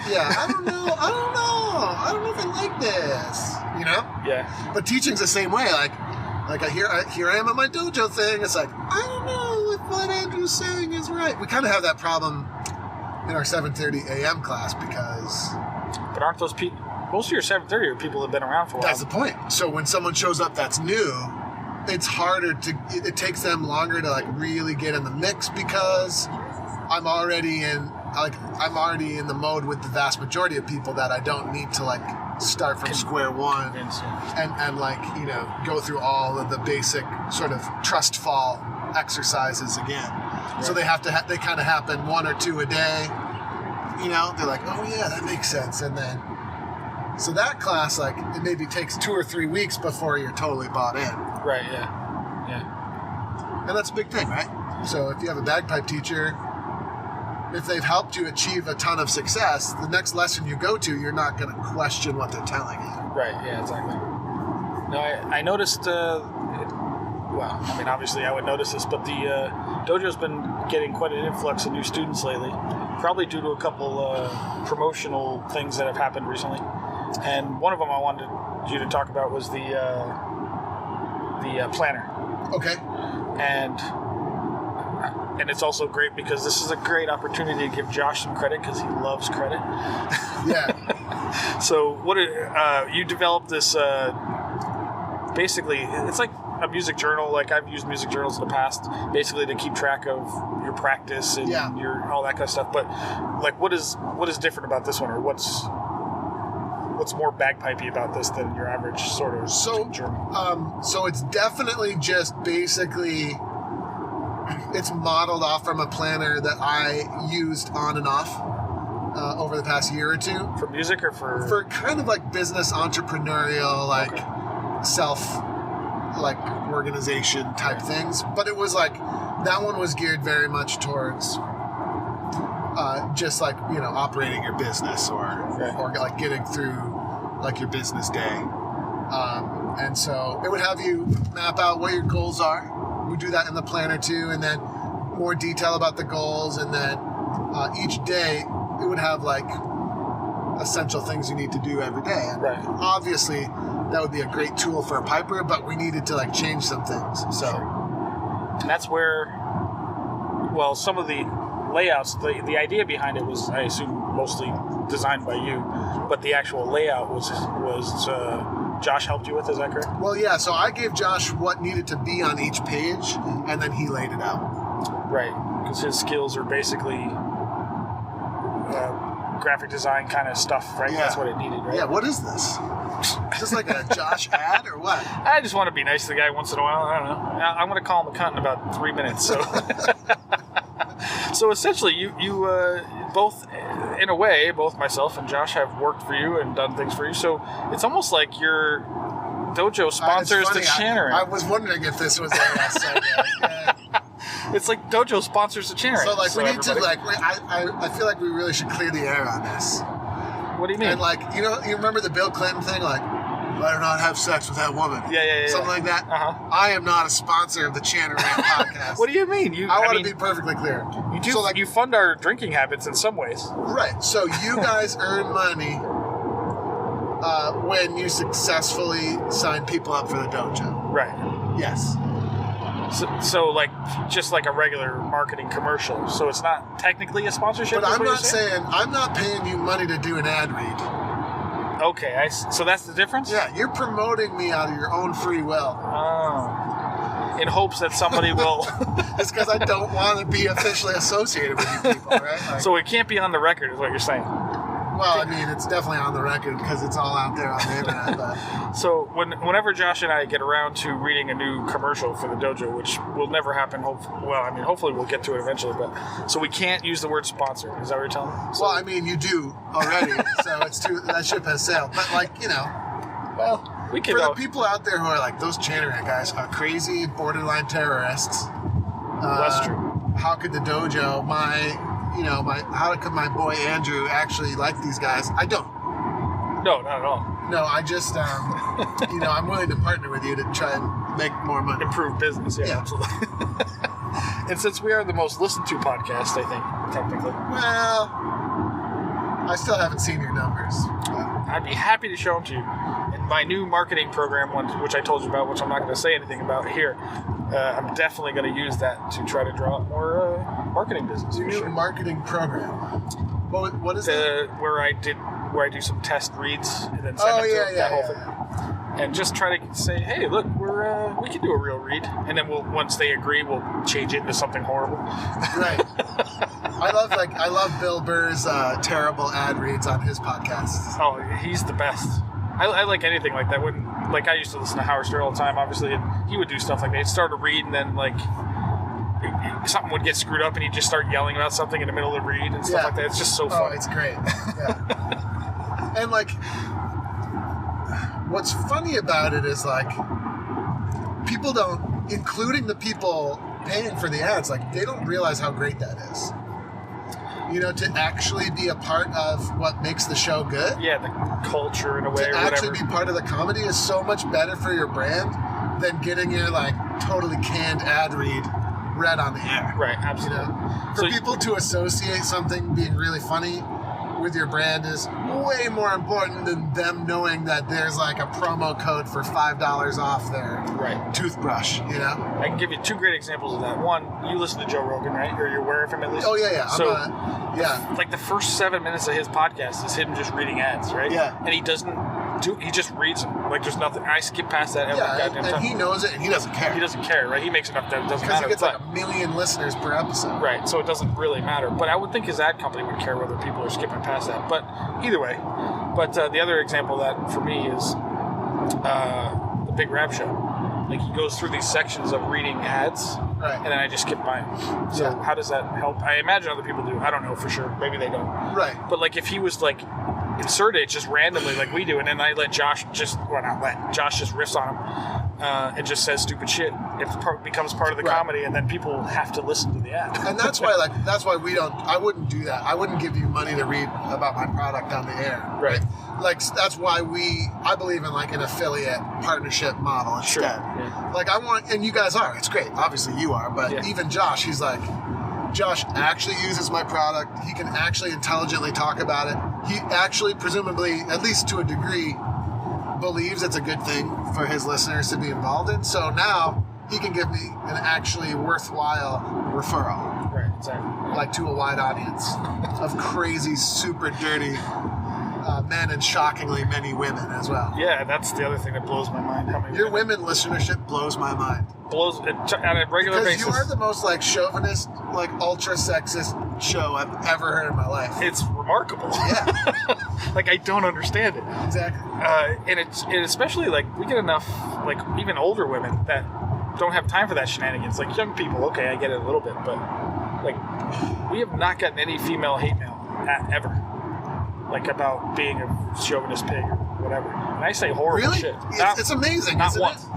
yeah, I don't know if I like this, you know? Yeah. But teaching's the same way. Like here I am at my dojo thing. It's like, I don't know if what Andrew's saying is right. We kind of have that problem in our 7:30 a.m. class because... But aren't those people... Most of your 7:30 are people that have been around for a while. That's the point. So when someone shows up that's new, it's harder to... It takes them longer to like really get in the mix because I'm already in the mode with the vast majority of people that I don't need to like start from square one and like, you know, go through all of the basic sort of trust fall exercises again. Right. So they kind of happen 1 or 2 a day. You know, they're like, oh yeah, that makes sense. And then, so that class, like, it maybe takes 2 or 3 weeks before you're totally bought in. Right, yeah. And that's a big thing, right? So if you have a bagpipe teacher, if they've helped you achieve a ton of success, the next lesson you go to, you're not going to question what they're telling you. Right, yeah, exactly. No, I noticed, well, I mean, obviously I would notice this, but the dojo's been getting quite an influx of new students lately, probably due to a couple promotional things that have happened recently. And one of them I wanted you to talk about was the planner. Okay. And it's also great because this is a great opportunity to give Josh some credit because he loves credit. Yeah. So you developed this, basically, it's like a music journal. Like I've used music journals in the past, basically to keep track of your practice and your all that kind of stuff. But like, what is different about this one, or what's more bagpipey about this than your average sort of journal? So it's definitely just basically, it's modeled off from a planner that I used on and off over the past year or two. For music or for? For kind of like business entrepreneurial, like like organization type things. But it was like, that one was geared very much towards just like, you know, operating your business or like getting through like your business day. And so it would have you map out what your goals are. We do that in the planner too, and then more detail about the goals, and then each day it would have like essential things you need to do every day. And obviously that would be a great tool for a piper, but we needed to like change some things. So, and that's where, well, some of the layouts, the idea behind it was, I assume, mostly designed by you, but the actual layout was Josh helped you with, is that correct? Well, yeah, so I gave Josh what needed to be on each page, and then he laid it out. Right, because his skills are basically graphic design kind of stuff, right? Yeah. That's what it needed, right? Yeah, what is this? Is this like a Josh ad or what? I just want to be nice to the guy once in a while. I don't know. I'm going to call him a cunt in about 3 minutes, so... So essentially, you both, in a way, both myself and Josh have worked for you and done things for you. So it's almost like your dojo sponsors the Chanter Rant. I was wondering if this was the last segment. It's like dojo sponsors the Chanter Rant. So like we need to like, I feel like we really should clear the air on this. What do you mean? And like, you know, you remember the Bill Clinton thing, like, better not have sex with that woman. Yeah. Something like that. Uh-huh. I am not a sponsor of the Chanter Rant podcast. What do you mean? I want to be perfectly clear. You do. So like, you fund our drinking habits in some ways. Right. So you guys earn money when you successfully sign people up for the dojo. Right. Yes. So like, just like a regular marketing commercial. So it's not technically a sponsorship. But I'm not saying I'm not paying you money to do an ad read. Okay, so that's the difference? Yeah, you're promoting me out of your own free will. Oh. In hopes that somebody will... It's because I don't want to be officially associated with you people, right? Like, so it can't be on the record, is what you're saying? Well, I mean, it's definitely on the record because it's all out there on the internet. But. So whenever Josh and I get around to reading a new commercial for the dojo, which will never happen, hopefully we'll get to it eventually, but so we can't use the word sponsor. Is that what you're telling me? So, well, I mean, you do already, so that ship has sailed. But like, you know, well, for the people out there who are like, those Chanter Rant guys are crazy borderline terrorists. That's true. How could the dojo, my how could my boy Andrew actually like these guys? I don't. No, not at all. No, I just, I'm willing to partner with you to try and make more money. Improve business, yeah. Absolutely. And since we are the most listened to podcast, I think, technically. Well, I still haven't seen your numbers. I'd be happy to show them to you. In my new marketing program, which I told you about, which I'm not going to say anything about here, I'm definitely going to use that to try to draw up more marketing business. Your new marketing program. What is that? Where I do some test reads and then send that whole thing. And just try to say, hey, look, we can do a real read, and then once they agree, we'll change it into something horrible. Right. I love Bill Burr's terrible ad reads on his podcasts. Oh, he's the best. I like anything like that. I used to listen to Howard Stern all the time, obviously, and he would do stuff like that. He'd start a read, and then something would get screwed up, and he'd just start yelling about something in the middle of the read and stuff like that. It's just so fun. Oh, it's great. Yeah. And what's funny about it is people don't, including the people paying for the ads, they don't realize how great that is. To actually be a part of what makes the show good. Yeah, the culture in a way, or whatever. To actually be part of the comedy is so much better for your brand than getting your totally canned ad read read on the air. Right, absolutely. For people to associate something being really funny with your brand is way more important than them knowing that there's a promo code for $5 off their toothbrush, I can give you two great examples of that. One, you listen to Joe Rogan, right? Or you're aware of him at least? Oh, yeah. So, the first 7 minutes of his podcast is him just reading ads, right? Yeah. And he just reads them. There's nothing. I skip past that every goddamn time. And he knows it, and he doesn't care. He doesn't care, right? He makes enough that it doesn't matter. Because he gets 1 million listeners per episode. Right, so it doesn't really matter. But I would think his ad company would care whether people are skipping past that. But either way. But the other example of that for me is the Big Rab Show. He goes through these sections of reading ads, and then I just skip by him. So how does that help? I imagine other people do. I don't know for sure. Maybe they don't. Right. But if he was insert it just randomly like we do, and then I let Josh just riffs on him and just says stupid shit. It becomes part of the comedy, and then people have to listen to the ad. And that's why we don't. I wouldn't do that. I wouldn't give you money to read about my product on the air. Right. That's why I believe in an affiliate partnership model instead. Sure. Yeah. I want, and you guys are. It's great. Obviously you are, but even Josh, he's Josh actually uses my product. He can actually intelligently talk about it. He actually, presumably, at least to a degree, believes it's a good thing for his listeners to be involved in. So now he can give me an actually worthwhile referral. Right, exactly. To a wide audience of crazy, super dirty men and shockingly many women as well. Yeah, that's the other thing that blows my mind. How many Your women listenership blows my mind. Blows on a regular basis. Because you are the most chauvinist, ultra sexist show I've ever heard in my life. It's remarkable. Yeah. I don't understand it. Exactly. And especially we get enough even older women that don't have time for that shenanigans. Young people, okay, I get it a little bit, but we have not gotten any female hate mail ever. About being a chauvinist pig or whatever. And I say horrible shit. It's amazing, not isn't once. it?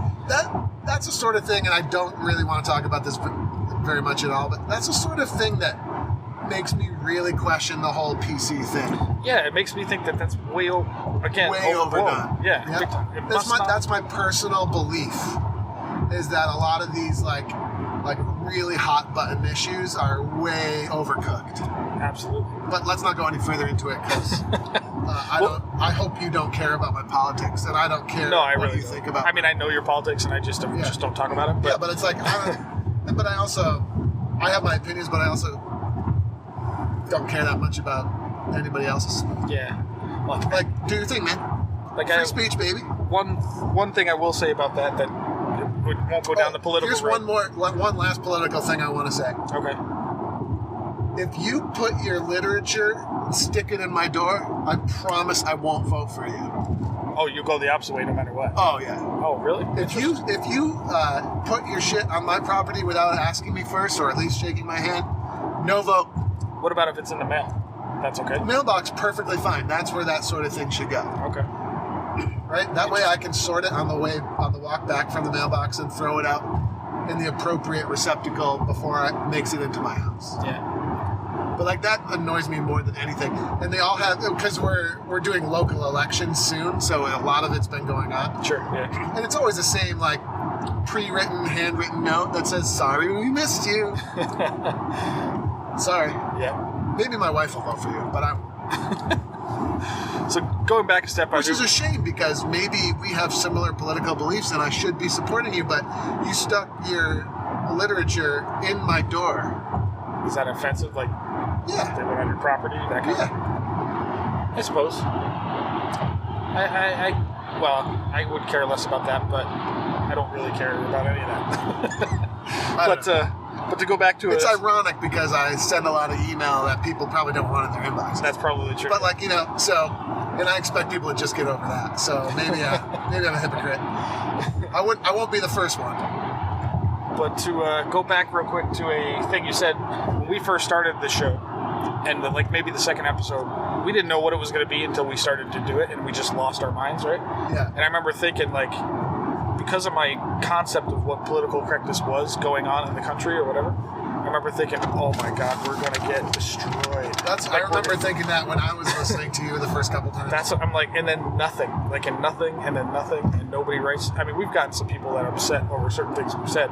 That's the sort of thing, and I don't really want to talk about this very much at all, but that's the sort of thing that makes me really question the whole PC thing. Yeah, it makes me think that's way overdone. Yeah, big time. That's my personal belief, is that a lot of these really hot button issues are way overcooked. Absolutely. But let's not go any further into it because I hope you don't care about my politics, and I don't care what you think about. I mean, I know your politics, and I just don't talk about it. But. Yeah, but it's but I have my opinions, but I also don't care that much about anybody else's. Yeah. Well, do your thing, man. Free speech, baby. One thing I will say about that won't go down the political road. Here's one last political thing I want to say. Okay. If you put your literature and stick it in my door, I promise I won't vote for you. Oh, you go the opposite way no matter what. Oh yeah. Oh really? If you put your shit on my property without asking me first, or at least shaking my hand, no vote. What about if it's in the mail? That's okay. Mailbox, perfectly fine. That's where that sort of thing should go. Okay. Right? That way I can sort it on the walk back from the mailbox and throw it out in the appropriate receptacle before it makes it into my house. Yeah. But like that annoys me more than anything. And they all have, because we're doing local elections soon, so a lot of it's been going on. Sure, yeah. And it's always the same, like, pre-written, handwritten note that says, "Sorry, we missed you." Sorry. Yeah. Maybe my wife will vote for you, but I won't. So going back a step, Which is a shame, because maybe we have similar political beliefs and I should be supporting you, but you stuck your literature in my door. Is that offensive? Like, Yeah. they went on your property, that kind of thing? Yeah. I suppose. I would care less about that, but I don't really care about any of that. But to go back to it's ironic because I send a lot of email that people probably don't want in their inbox. That's probably true. But like, and I expect people to just get over that. So maybe I'm a hypocrite. I won't be the first one. But to go back real quick to a thing you said when we first started the show, and maybe the second episode, we didn't know what it was going to be until we started to do it, and we just lost our minds, right? Yeah. And I remember thinking, because of my concept of what political correctness was going on in the country or whatever, I remember thinking, oh my God, we're going to get destroyed. I remember thinking that when I was listening to you the first couple times. That's what I'm like, and then nothing, and nothing, and then nothing, and nobody writes. I mean, we've gotten some people that are upset over certain things we've said,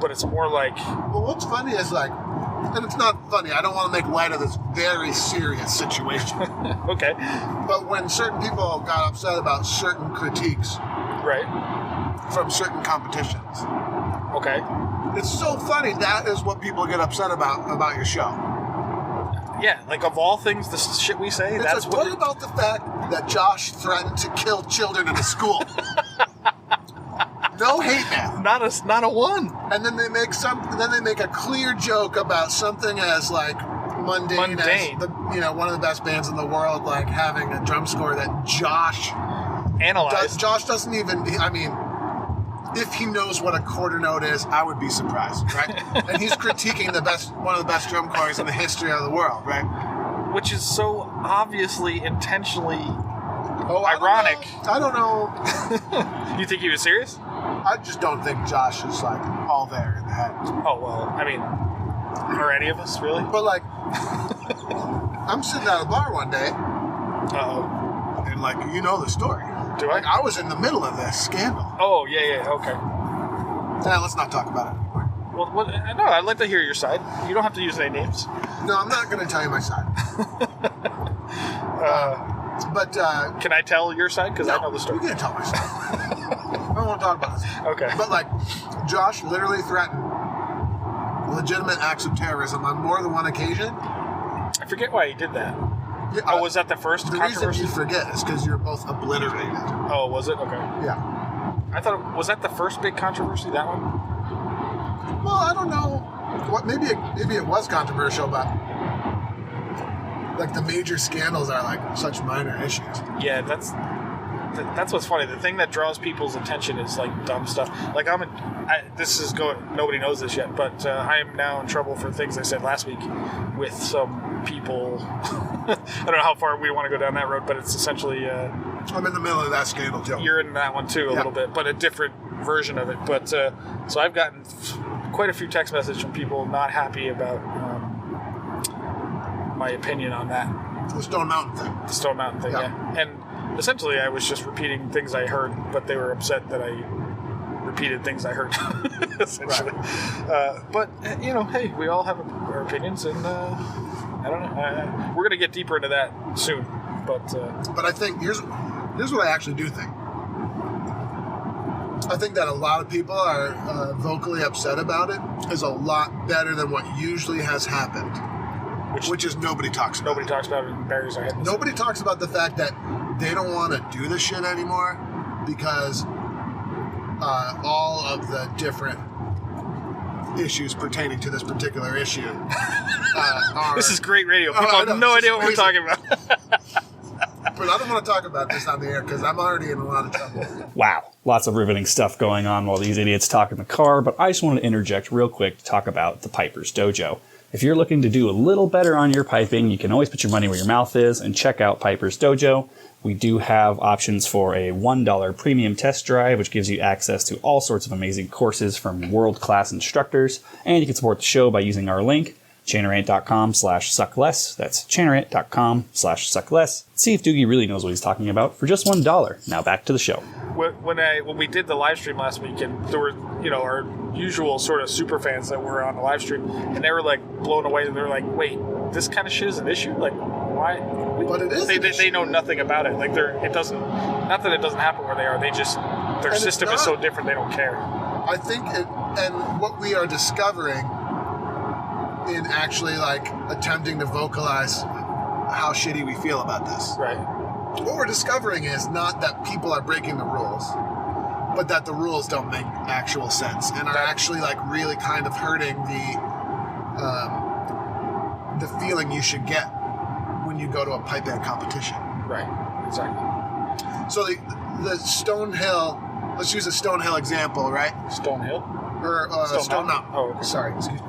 but it's more like... Well, what's funny is and it's not funny, I don't want to make light of this very serious situation. Okay. But when certain people got upset about certain critiques... Right. From certain competitions. Okay. It's so funny, that is what people get upset about your show. Yeah, of all things, the shit we say, that's what about the fact that Josh threatened to kill children in a school? No hate mail. Not a one. And then they make a clear joke about something as mundane. As one of the best bands in the world, having a drum score that Josh analyzed. Josh doesn't even. I mean, if he knows what a quarter note is, I would be surprised, right? And he's critiquing one of the best drum corps in the history of the world, right? Which is so obviously intentionally ironic. I don't know. You think he was serious? I just don't think Josh is all there in the head. Oh well, I mean, are any of us really? But I'm sitting at a bar one day. Uh-oh. And you know the story. Do I? I was in the middle of this scandal. Oh yeah, okay. Now let's not talk about it anymore. Well, no, I'd like to hear your side. You don't have to use any names. No, I'm not going to tell you my side. But can I tell your side? Because I know the story. You can't tell my side. I don't want to talk about this. Okay. But Josh literally threatened legitimate acts of terrorism on more than one occasion. I forget why he did that. Yeah, was that the first The controversy? reason you forget is because you're both obliterated. Oh, was it? Okay. Yeah. I thought was that the first big controversy? That one? Well, I don't know. What? Maybe it was controversial, but the major scandals are such minor issues. Yeah, that's what's funny. The thing that draws people's attention is dumb stuff. Nobody knows this yet, but I am now in trouble for things I said last week with some people. I don't know how far we want to go down that road, but it's essentially. I'm in the middle of that scandal, Joe. You're in that one too, a little bit, but a different version of it. But so I've gotten quite a few text messages from people not happy about my opinion on that. The Stone Mountain thing. The Stone Mountain thing, yeah. And essentially, I was just repeating things I heard, but they were upset that I repeated things I heard, essentially. Right. But, hey, we all have our opinions, and I don't know. We're going to get deeper into that soon. But I think, here's what I actually do think. I think that a lot of people are vocally upset about it is a lot better than what usually has happened. Which is nobody talks about. Nobody talks about it and buries our head. Nobody talks about the fact that they don't want to do this shit anymore because all of the different issues pertaining to this particular issue are... This is great radio. People have no idea what we're talking about. But I don't want to talk about this on the air because I'm already in a lot of trouble. Wow. Lots of riveting stuff going on while these idiots talk in the car, but I just wanted to interject real quick to talk about the Piper's Dojo. If you're looking to do a little better on your piping, you can always put your money where your mouth is and check out Piper's Dojo. We do have options for a $1 premium test drive, which gives you access to all sorts of amazing courses from world-class instructors, and you can support the show by using our link. chanterant.com/suckless. That's chanterant.com/suckless. See if Doogie really knows what he's talking about for just $1. Now back to the show. When we did the live stream last weekend, there were our usual sort of super fans that were on the live stream, and they were like blown away. They're like, "Wait, this kind of shit is an issue? Like, why?" But it is. They know nothing about it. Like, it doesn't. Not that it doesn't happen where they are. They just their system is so different. They don't care. I think and what we are discovering in actually like attempting to vocalize how shitty we feel about this. Right. What we're discovering is not that people are breaking the rules, but that the rules don't make actual sense and are actually like really kind of hurting the feeling you should get when you go to a pipe band competition. Right. Exactly. So the Stonehill, let's use a Stonehill example, right? Stonehill? Or Stone Mountain. Oh, okay. Sorry, excuse me.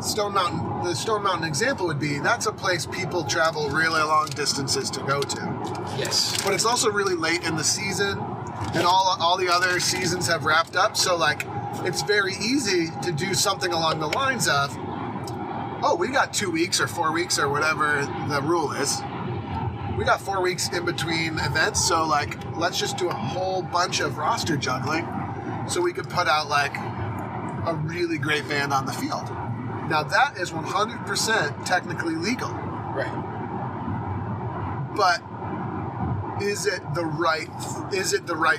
Stone Mountain. The Stone Mountain example would be that's a place people travel really long distances to go to. Yes. But it's also really late in the season, and all the other seasons have wrapped up. So like, it's very easy to do something along the lines of, "Oh, we got 2 weeks or 4 weeks or whatever the rule is. We got 4 weeks in between events, so like, let's just do a whole bunch of roster juggling, so we could put out like a really great band on the field." Now that is 100% technically legal. Right. But is it the right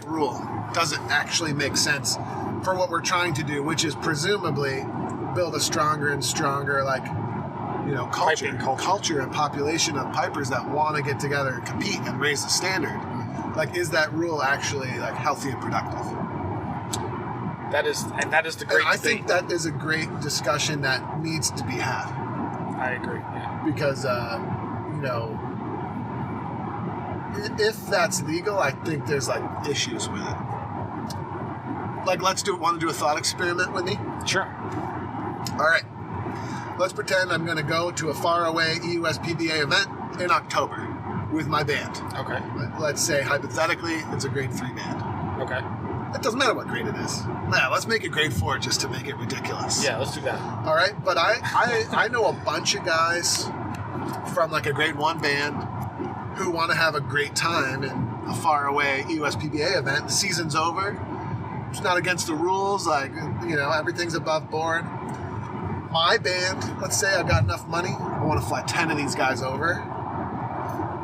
rule? Does it actually make sense for what we're trying to do, which is presumably build a stronger and stronger culture and population of pipers that want to get together and compete and raise the standard? Like, is that rule actually like healthy and productive? That is the great thing. I think that is a great discussion that needs to be had. I agree. Yeah. Because, if that's legal, I think there's like issues with it. Like, want to do a thought experiment with me? Sure. All right. Let's pretend I'm going to go to a faraway Euspba event in October with my band. Okay. Let's say, hypothetically, it's a grade 3 band. Okay. It doesn't matter what grade it is. Nah, let's make it grade 4 just to make it ridiculous. Yeah, let's do that. All right, but I know a bunch of guys from like a grade 1 band who want to have a great time in a faraway Euspba event. The season's over. It's not against the rules. Like, everything's above board. My band, let's say I got enough money. I want to fly 10 of these guys over.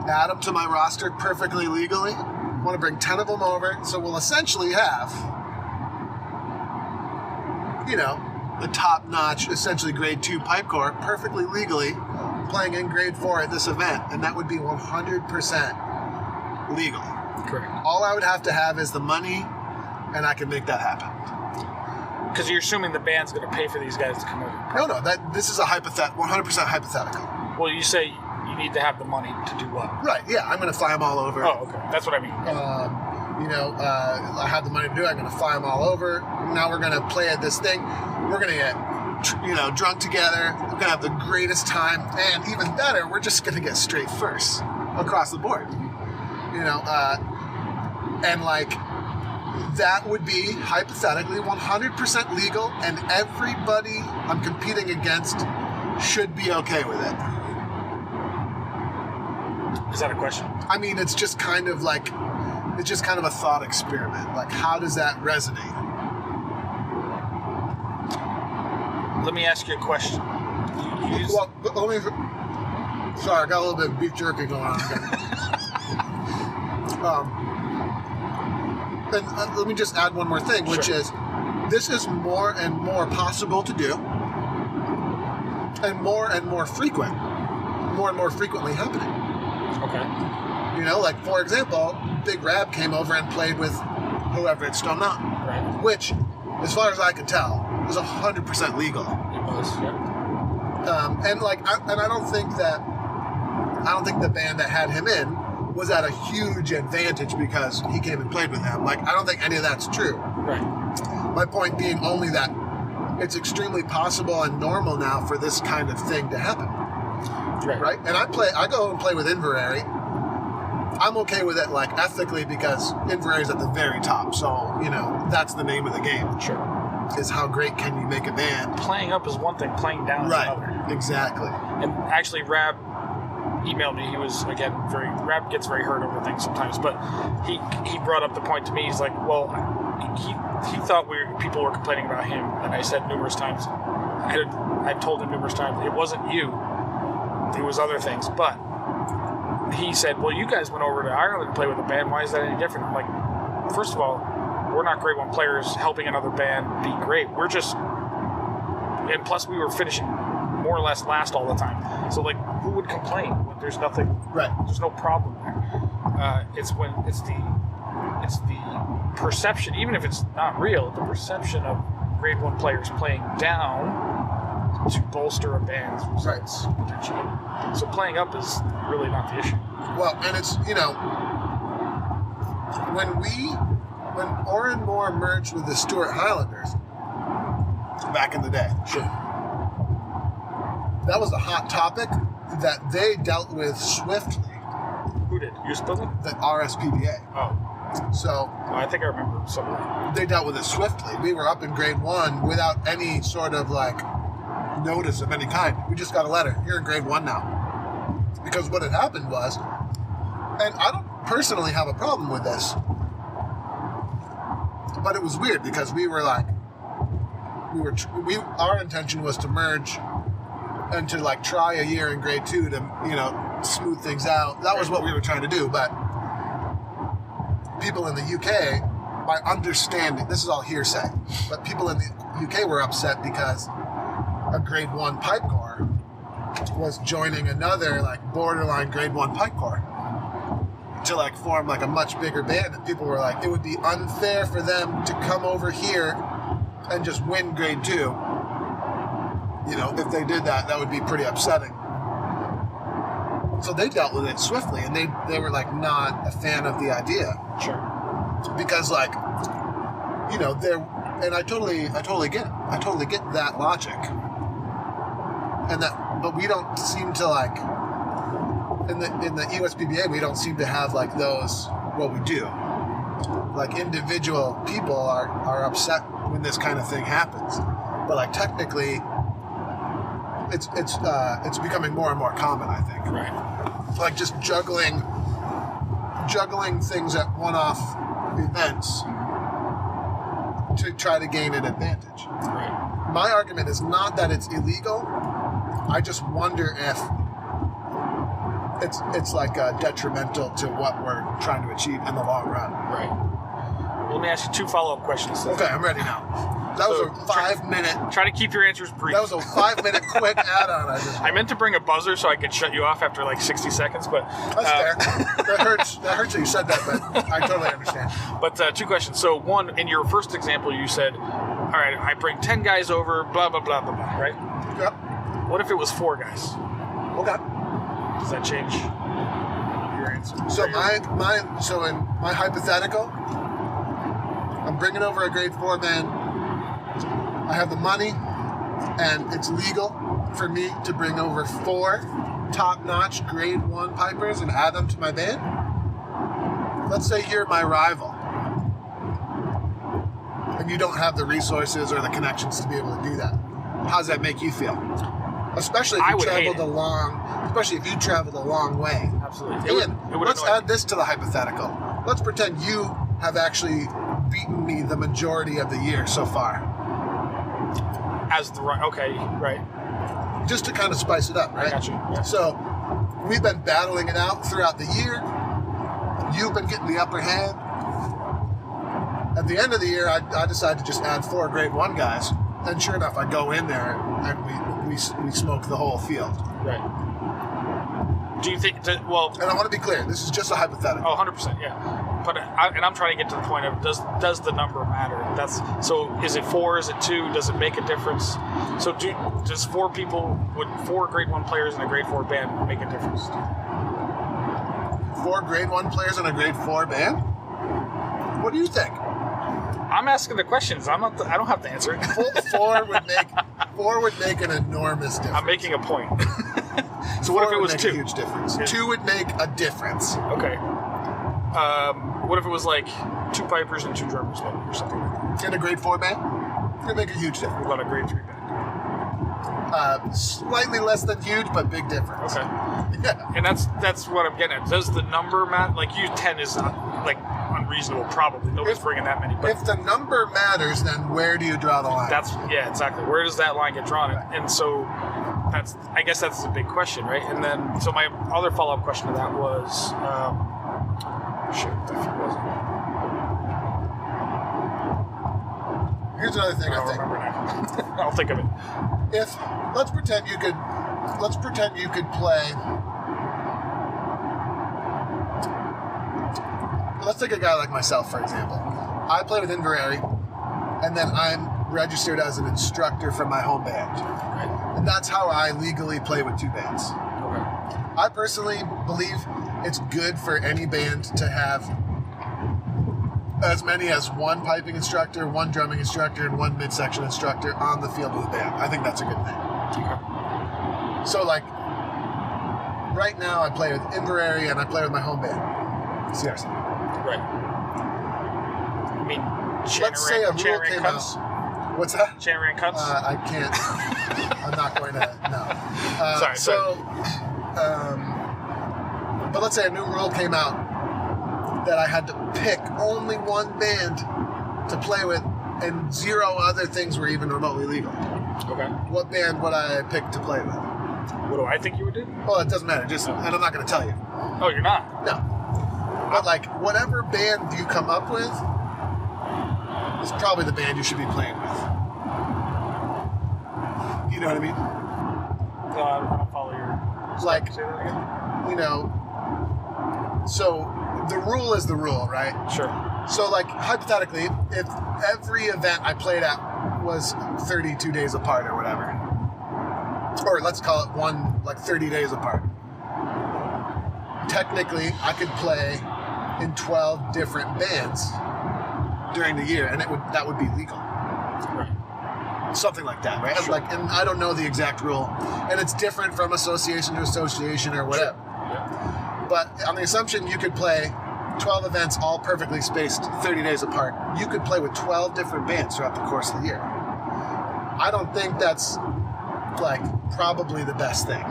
Add them to my roster perfectly legally. I want to bring 10 of them over. So we'll essentially have, the top-notch, essentially grade 2 pipe corps perfectly legally playing in grade 4 at this event. And that would be 100% legal. Correct. All I would have to have is the money, and I can make that happen. Because you're assuming the band's going to pay for these guys to come over. No, this is a 100% hypothetical. Well, you say you need to have the money to do what? Right, yeah, I'm going to fly them all over. Oh, okay. That's what I mean. I have the money to do it. I'm going to fly them all over. Now we're going to play at this thing. We're going to get, drunk together. We're going to have the greatest time. And even better, we're just going to get straight first across the board. That would be hypothetically 100% legal, and everybody I'm competing against should be okay with it. Is that a question? I mean, it's just kind of a thought experiment. Like, how does that resonate? Let me ask you a question. Sorry, I got a little bit of beef jerky going on. And let me just add one more thing, which is this is more and more possible to do, and more frequently happening. Okay. Like, for example, Big Rab came over and played with whoever at Stone Mountain, right. Which, as far as I could tell, was 100% legal. It was, yeah. I don't think the band that had him in was at a huge advantage because he came and played with them. Like, I don't think any of that's true. Right. My point being only that it's extremely possible and normal now for this kind of thing to happen. Right? And I go and play with Inverary. I'm okay with it, like, ethically, because Inverary's at the very top. So, that's the name of the game. Sure. Is how great can you make a band. Playing up is one thing, playing down is another. Exactly. And actually, Rab emailed me. He was, again, Rab gets very hurt over things sometimes, but he brought up the point to me. He's like, well, he thought people were complaining about him, and I said numerous times, I've told him numerous times, it wasn't you. It was other things, but he said, well, you guys went over to Ireland to play with a band. Why is that any different? I'm like, first of all, we're not grade 1 players helping another band be great. We're just, and plus we were finishing more or less last all the time. So like, who would complain when there's nothing? Right. There's no problem there. It's the perception, even if it's not real, the perception of grade 1 players playing down to bolster a band's results potentially. So playing up is really not the issue. Well, and it's, when Oran Moore merged with the Stuart Highlanders back in the day. Sure. That was a hot topic that they dealt with swiftly. Who did? Euspba? The RSPBA. Oh. So I think I remember some of that. They dealt with it swiftly. We were up in grade 1 without any sort of like notice of any kind. We just got a letter. You're in grade 1 now. Because what had happened was, and I don't personally have a problem with this, but it was weird because we were like, our intention was to merge and to like try a year in grade 2 to, smooth things out. That was what we were trying to do, but people in the UK, by understanding, this is all hearsay, but people in the UK were upset because a grade 1 pipe corps was joining another like borderline grade 1 pipe corps to like form like a much bigger band, and people were like, it would be unfair for them to come over here and just win grade 2. If they did that, that would be pretty upsetting. So they dealt with it swiftly, and they were like not a fan of the idea. Sure. Because like, and I totally get it. I totally get that logic. But we don't seem to like, in the Euspba, we don't seem to have like those, well, we do. Like individual people are upset when this kind of thing happens. But like technically, it's becoming more and more common, I think. Right. Like just juggling things at one-off events to try to gain an advantage. Right. My argument is not that it's illegal. I just wonder if it's like detrimental to what we're trying to achieve in the long run. Right. Let me ask you 2 follow-up questions. Okay, I'm ready now. That was a 5-minute... Try to keep your answers brief. That was a 5-minute quick add-on. I meant to bring a buzzer so I could shut you off after like 60 seconds, but... That's fair. That hurts that you said that, but I totally understand. But 2 questions. So 1, in your first example, you said, all right, I bring 10 guys over, blah, blah, blah, blah, blah, right? Yep. What if it was 4 guys? Okay. Does that change your answer? So in my hypothetical, I'm bringing over a grade 4 band. I have the money, and it's legal for me to bring over 4 top-notch grade 1 pipers and add them to my band. Let's say you're my rival, and you don't have the resources or the connections to be able to do that. How does that make you feel? Especially if you traveled a long way. Absolutely. And let's add this to the hypothetical. Let's pretend you have actually beaten me the majority of the year so far. Right. Just to kind of spice it up, right? I got you. Yeah. So we've been battling it out throughout the year. You've been getting the upper hand. At the end of the year, I decided to just add 4 grade 1 guys. And sure enough, I go in there and we smoke the whole field. Right. Do you think And I want to be clear, this is just a hypothetical. Oh, 100%, yeah. But I'm trying to get to the point of does the number matter? So is it 4? Is it 2? Does it make a difference? So does 4 grade 1 players in a grade 4 band make a difference? 4 grade 1 players in a grade 4 band? What do you think? I'm asking the questions. I don't have to answer it. 4 would make an enormous difference. I'm making a point. So what if it was 2? A huge difference. 2 would make a difference. Okay. What if it was like 2 pipers and 2 drummers maybe, or something like that? In a grade 4 band, it would make a huge difference. What about a grade 3 band? Slightly less than huge, but big difference. Okay. Yeah. And that's what I'm getting at. Does the number matter? Like, 10 is not, like, unreasonable, probably. Nobody's bringing that many. But If the number matters, then where do you draw the line? yeah, exactly. Where does that line get drawn? And so I guess that's a big question, right? And then, so my other follow-up question to that was, shoot, if it wasn't. Here's another thing I I don't think. remember now. I'll think of it. Let's pretend you could play. Let's take a guy like myself, for example. I play with Inverary, and then I'm registered as an instructor for my home band. And that's how I legally play with two bands. Okay. I personally believe it's good for any band to have as many as one piping instructor, one drumming instructor, and one midsection instructor on the field with the band. I think that's a good thing. Okay. So, like, right now I play with Inverary and I play with my home band, CRC. Right. I mean, Let's say a rule came out. What's that? Chanter Rant cuts? I can't. I'm not going to. No. Sorry. But let's say a new rule came out that I had to pick only one band to play with, and 0 other things were even remotely legal. Okay. What band would I pick to play with? What do I think you would do? Well, it doesn't matter. And I'm not going to tell you. Oh, you're not? No. But like, whatever band you come up with is probably the band you should be playing with. You know what I mean? I don't follow your... Like, Say that again? you know, so the rule is the rule, right? Sure. So, like, hypothetically, if every event I played at was 32 days apart or whatever, or let's call it 30 days apart, technically I could play in 12 different bands during the year, and that would be legal. Right. Something like that, right? Sure. Like, and I don't know the exact rule, and it's different from association to association or whatever. Sure. Yeah. But on the assumption you could play 12 events all perfectly spaced 30 days apart, you could play with 12 different bands throughout the course of the year. I don't think that's, like, probably the best thing.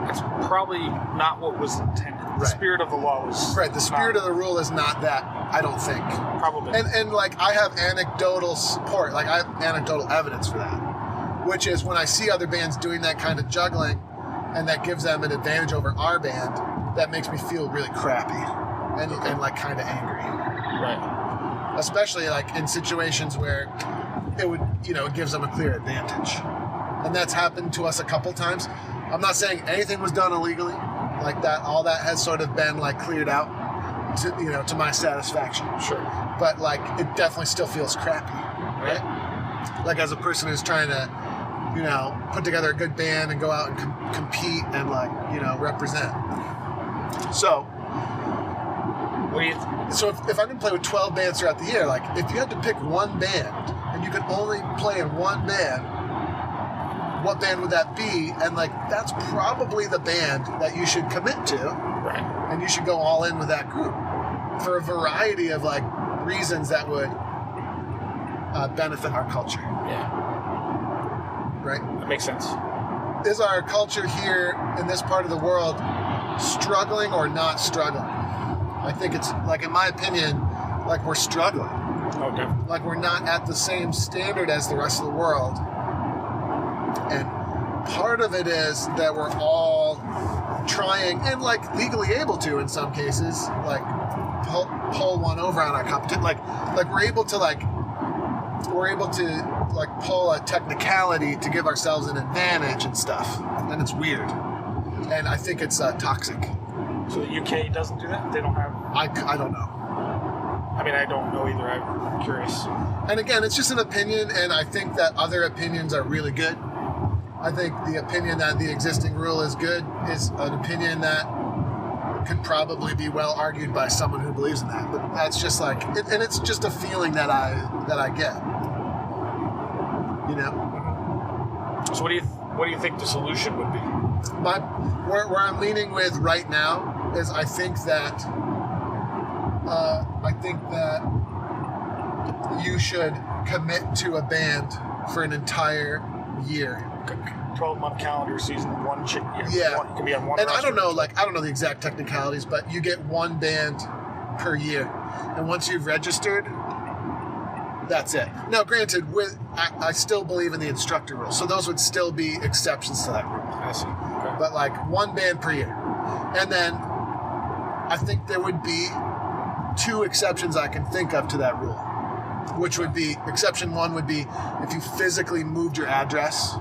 It's probably not what was intended. The spirit of the law was... Right, the spirit of the rule is not that, I don't think. Probably. And like, I have anecdotal support, like, I have anecdotal evidence for that, which is when I see other bands doing that kind of juggling, and that gives them an advantage over our band, that makes me feel really crappy and like, kind of angry. Right. Especially, like, in situations where it would, it gives them a clear advantage. And that's happened to us a couple times. I'm not saying anything was done illegally, like that. All that has sort of been, like, cleared out to my satisfaction. Sure. But, like, it definitely still feels crappy, right? Like, as a person who's trying to, put together a good band and go out and compete and, like, represent. So, so if I'm going to play with 12 bands throughout the year, like, if you had to pick one band and you could only play in one band, what band would that be? And, like, that's probably the band that you should commit to. Right. And you should go all in with that group for a variety of, like, reasons that would benefit our culture. Yeah. Right? That makes sense. Is our culture here in this part of the world struggling or not struggling? I think it's, like, in my opinion, like, we're struggling. Okay. Like, we're not at the same standard as the rest of the world. And part of it is that we're all trying, and, like, legally able to in some cases, like, pull one over on our competition. Like we're able to pull a technicality to give ourselves an advantage and stuff. And it's weird. And I think it's toxic. So the UK doesn't do that? They don't have... I don't know. I mean, I don't know either. I'm curious. And again, it's just an opinion, and I think that other opinions are really good. I think the opinion that the existing rule is good is an opinion that could probably be well argued by someone who believes in that. But that's just like, and it's just a feeling that I get. So what do you think the solution would be? Where I'm leaning with right now is I think that you should commit to a band for an entire year. 12-month calendar season, one chick. Yeah. You can be on one. And I roster. don't know the exact technicalities, but you get one band per year, and once you've registered, that's it. Now, granted, I still believe in the instructor rule, so those would still be exceptions to that rule. I see. Okay. But like one band per year, and then I think there would be 2 exceptions I can think of to that rule, which would be exception 1 would be if you physically moved your address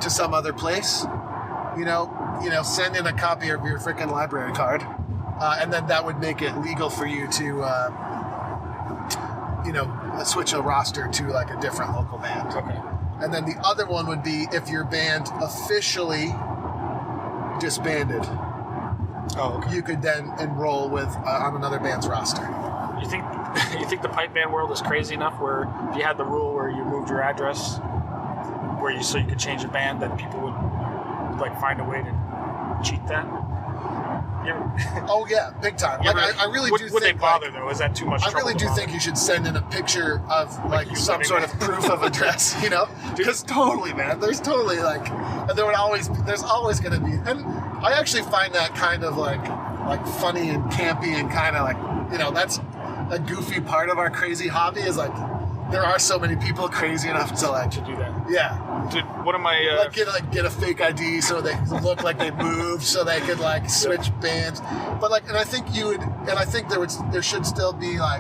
to some other place, send in a copy of your freaking library card, and then that would make it legal for you to, switch a roster to like a different local band. Okay. And then the other one would be if your band officially disbanded. Oh, okay. You could then enroll with on another band's roster. You think the pipe band world is crazy enough where if you had the rule where you moved your address, so you could change a band, that people would like find a way to cheat that? Oh yeah, big time. Like I really do think. Would they bother though? Is that too much? I really do think you should send in a picture of like some sort of proof of address. Because totally, man. There's totally there's always going to be, and I actually find that kind of like funny and campy and kind of like that's a goofy part of our crazy hobby is like there are so many people crazy enough to do that. Yeah. Dude, one of my get a fake ID so they look like they moved, so they could like switch bands. But and I think there should still be a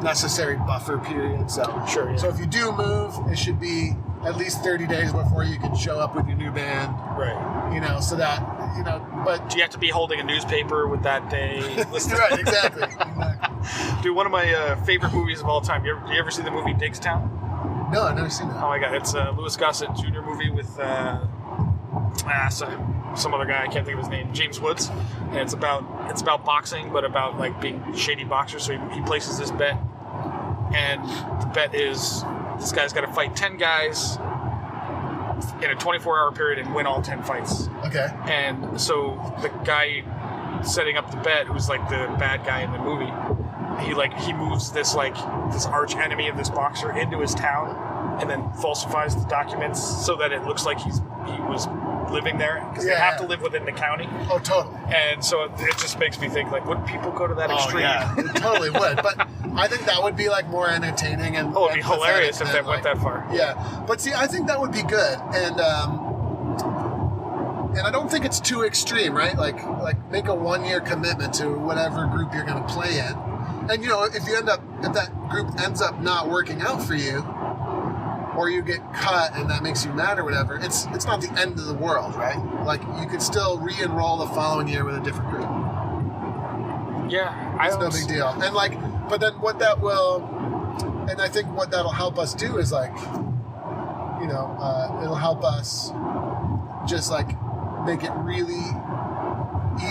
necessary buffer period. So sure. Yeah. So if you do move, it should be at least 30 days before you can show up with your new band. Right. So that but do you have to be holding a newspaper with that day listed? Right. Exactly. Dude, one of my favorite movies of all time. You ever see the movie Digstown? No, I've never seen that. Oh my god, it's a Louis Gossett Jr. movie with some other guy, I can't think of his name, James Woods, and it's about boxing, but about like being shady boxers. So he places this bet, and the bet is this guy's got to fight 10 guys in a 24-hour period and win all 10 fights. Okay. And so the guy setting up the bet, who's like the bad guy in the movie, he moves this arch enemy of this boxer into his town and then falsifies the documents so that it looks like he was living there, because they have to live within the county. Oh, totally. And so it just makes me think, like, would people go to that extreme? Yeah, it totally would. But I think that would be like more entertaining and it'd be hilarious if they went that far. Yeah, but see, I think that would be good, and I don't think it's too extreme, right? Like make a 1-year commitment to whatever group you're going to play in, and if that group ends up not working out for you, or you get cut and that makes you mad or whatever, it's not the end of the world, right? Like you could still re-enroll the following year with a different group. Yeah, it's no big deal. And but then what that will, and I think what that'll help us do is it'll help us just make it really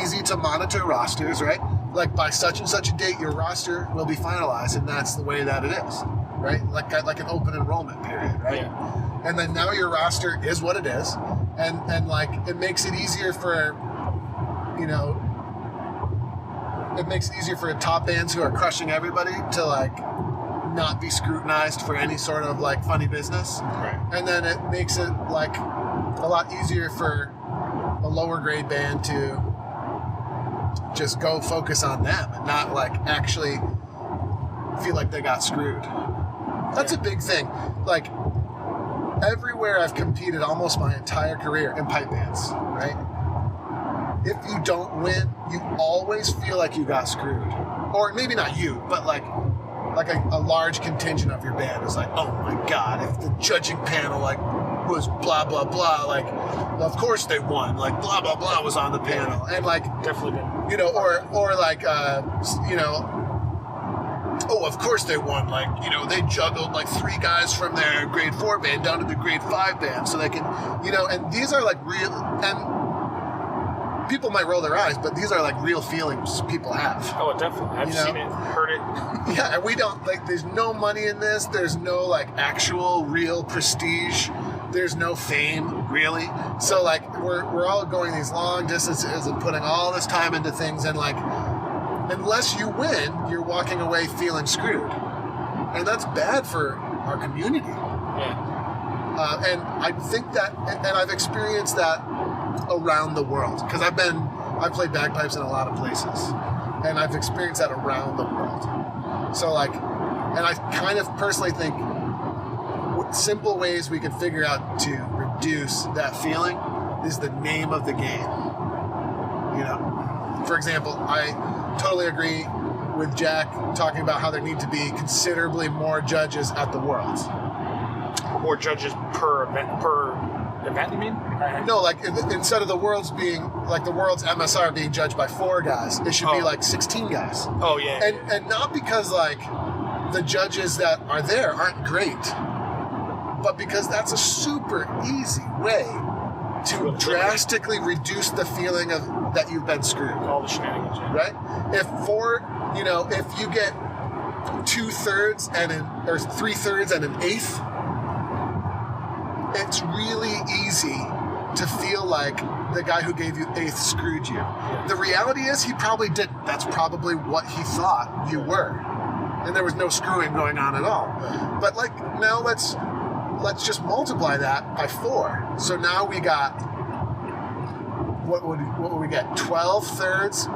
easy to monitor rosters, right? Like by such and such a date, your roster will be finalized, and that's the way that it is, right? Like an open enrollment period, right? Yeah. And then now your roster is what it is, and it makes it easier for, it makes it easier for top bands who are crushing everybody to not be scrutinized for any sort of funny business, right? And then it makes it a lot easier for a lower grade band to just go focus on them and not actually feel like they got screwed. That's a big thing. Everywhere I've competed almost my entire career in pipe bands, right? If you don't win, you always feel like you got screwed. Or maybe not you, but a large contingent of your band is oh my god, if the judging panel was blah blah blah, of course they won, blah blah blah was on the panel, and definitely did. Oh, of course they won, they juggled 3 guys from their grade 4 band down to the grade 5 band so they can, and these are real, and people might roll their eyes, but these are real feelings people have. Oh, definitely. I've seen it, heard it. Yeah, and we don't, there's no money in this, there's no actual real prestige, there's no fame, really. So we're all going these long distances and putting all this time into things, and unless you win, you're walking away feeling screwed. And that's bad for our community. Yeah. And I think that, and I've experienced that around the world. Because I've played bagpipes in a lot of places. And I've experienced that around the world. So like, and I kind of personally think simple ways we can figure out to reduce that feeling is the name of the game. You know, for example, I totally agree with Jack talking about how there need to be considerably more judges at the Worlds. More judges per event, you mean? No, like instead of the Worlds being like the Worlds MSR being judged by 4 guys, it should be like 16 guys. Oh yeah. And not because like the judges that are there aren't great, but because that's a super easy way to drastically reduce the feeling of that you've been screwed. All the shenanigans, yeah. Right? If you get 2/3 or 3/3 and an eighth, it's really easy to feel like the guy who gave you eighth screwed you. Yeah. The reality is he probably didn't. That's probably what he thought you were. And there was no screwing going on at all. But like now let's just multiply that by 4. So now we got, what would we get? 12 thirds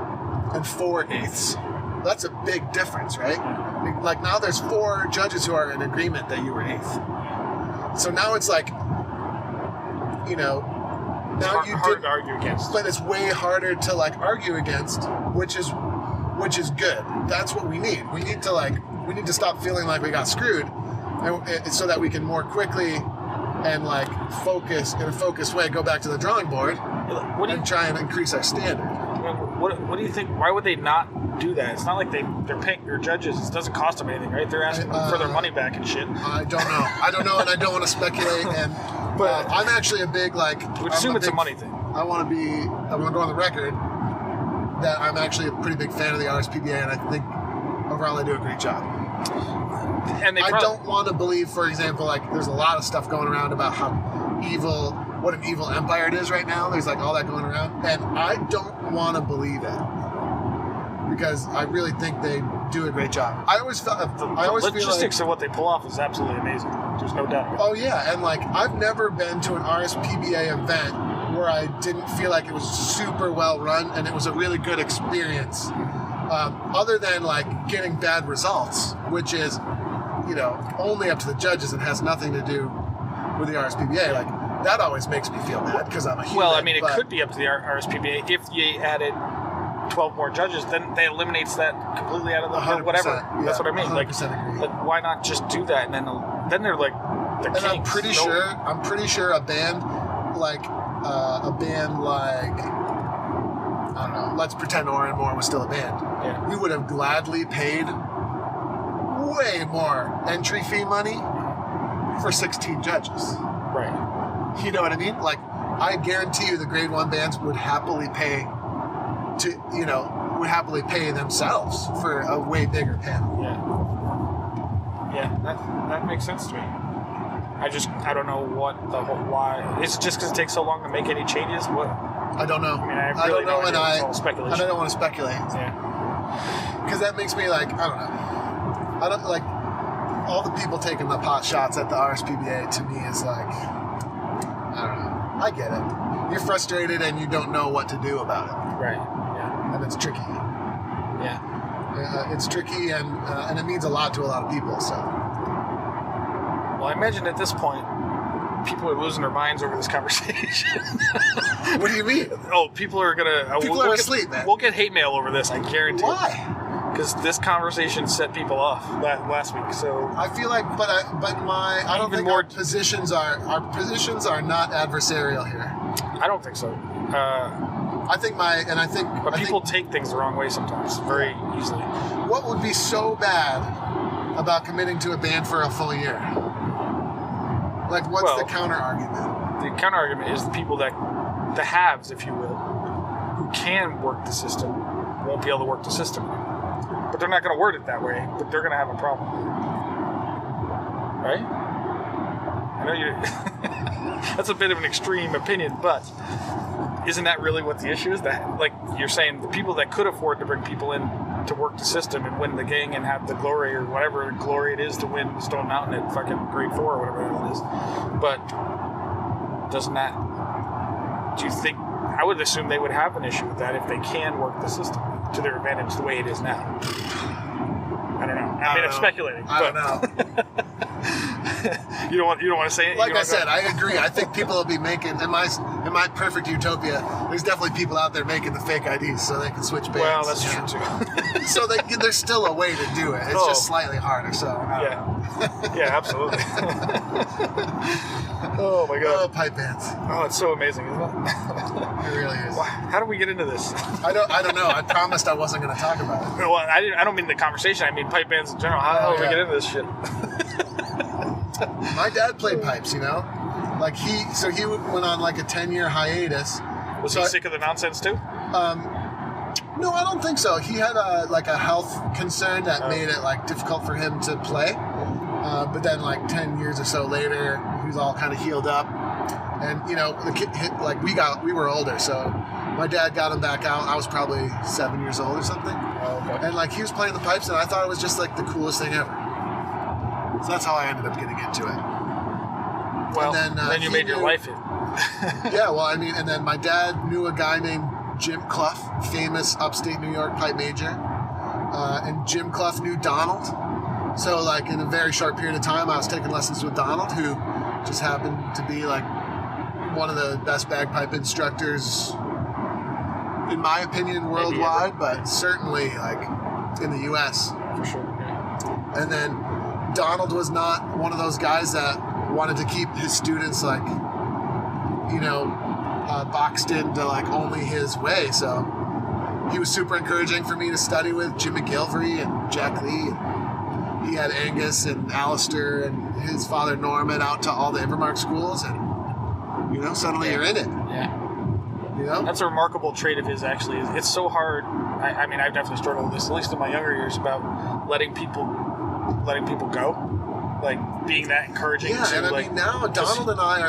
and 4 eighths. That's a big difference, right? Like now there's 4 judges who are in agreement that you were eighth. So now it's like, you know, now it's hard to argue against. But it's way harder to like argue against, which is good. That's what we need. We need to stop feeling like we got screwed. So that we can more quickly and like focus in a focused way, go back to the drawing board and try and increase our standard. What do you think? Why would they not do that? It's not like they're paying their judges. It doesn't cost them anything, right? They're asking for their money back and shit. I don't know, and I don't want to speculate. And but I'm actually a big like. We'd assume it's a money thing. I want to go on the record that I'm actually a pretty big fan of the RSPBA, and I think overall they do a great job. And I don't want to believe, for example, like there's a lot of stuff going around about what an evil empire it is right now. There's like all that going around, and I don't want to believe it because I really think they do a great job. I always feel logistics of what they pull off is absolutely amazing. There's no doubt. Oh yeah, and like I've never been to an RSPBA event where I didn't feel like it was super well run and it was a really good experience. Other than like getting bad results, which is, you know, only up to the judges and has nothing to do with the RSPBA. Like that always makes me feel bad because I'm a human. Well, I mean, it could be up to the RSPBA if you added 12 more judges, then that eliminates that completely out of the whatever. Yeah, that's what I mean. Like why not just do that and then they're like the kings. And I'm pretty sure a band like I don't know, let's pretend Oran Moore was still a band. Yeah. We would have gladly paid way more entry fee money for 16 judges. Right. You know what I mean? Like, I guarantee you the grade 1 bands would happily pay themselves for a way bigger panel. Yeah, that makes sense to me. I don't know why. Is it just because it takes so long to make any changes? What? I don't know. I mean, I don't know, and I don't want to speculate. Yeah. Because that makes me like, I don't know. I don't like all the people taking the pot shots at the RSPBA to me is like, I don't know. I get it. You're frustrated and you don't know what to do about it. Right. Yeah. And it's tricky. Yeah. It's tricky and it means a lot to a lot of people. So. Well, I imagine at this point, people are losing their minds over this conversation. What do you mean? Oh, people are gonna. People are asleep, man. We'll get hate mail over this. I guarantee. Why? Because this conversation set people off last week. So I feel like, I don't think our positions are not adversarial here. I don't think so. But people take things the wrong way sometimes, very easily. What would be so bad about committing to a band for a full year? Like, what's the counter argument? The counter argument is the people the haves, if you will, who can work the system, won't be able to work the system. But they're not going to word it that way, but they're going to have a problem. Right? I know you. That's a bit of an extreme opinion, but isn't that really what the issue is? That, like you're saying, the people that could afford to bring people in to work the system and win the gang and have the glory or whatever glory it is to win Stone Mountain at fucking grade 4 or whatever it is. But doesn't that... Do you think... I would assume they would have an issue with that if they can work the system to their advantage the way it is now. I don't know. I mean, I'm speculating. I don't know. You don't want to say it? Like I said, I agree. I think people will be making, in my perfect utopia, there's definitely people out there making the fake IDs so they can switch bands. Well, that's true too. So there's still a way to do it. It's just slightly harder. So yeah, absolutely. Oh my god. Oh, pipe bands. Oh, it's so amazing, isn't it? It really is. How did we get into this? I don't know. I promised I wasn't going to talk about it. Well, I don't mean the conversation. I mean pipe bands in general. How the hell did we get into this shit? My dad played pipes, you know? Like he went on like a 10-year hiatus. Was he sick of the nonsense too? No, I don't think so. He had a health concern that made it like difficult for him to play. But then like 10 years or so later, he was all kind of healed up. And you know, the kid we were older, so my dad got him back out. I was probably 7 years old or something. Oh, okay. And like he was playing the pipes, and I thought it was just like the coolest thing ever. So that's how I ended up getting into it. Well, and then you made your life in. Yeah, well, I mean, and then my dad knew a guy named Jim Clough, famous upstate New York pipe major. And Jim Clough knew Donald. So, like, in a very short period of time, I was taking lessons with Donald, who just happened to be, like, one of the best bagpipe instructors, in my opinion, worldwide, but certainly, like, in the U.S. For sure, yeah. And then Donald was not one of those guys that wanted to keep his students, like, you know, boxed into, like, only his way. So he was super encouraging for me to study with Jim McGilvery and Jack Lee. He had Angus and Alistair and his father Norman out to all the Invermark schools, and, you know, suddenly you're in it. Yeah. You know? That's a remarkable trait of his, actually. It's so hard. I mean, I've definitely struggled with this, at least in my younger years, about letting people go. Like, being that encouraging. Yeah, to, and I like, mean, now Donald and I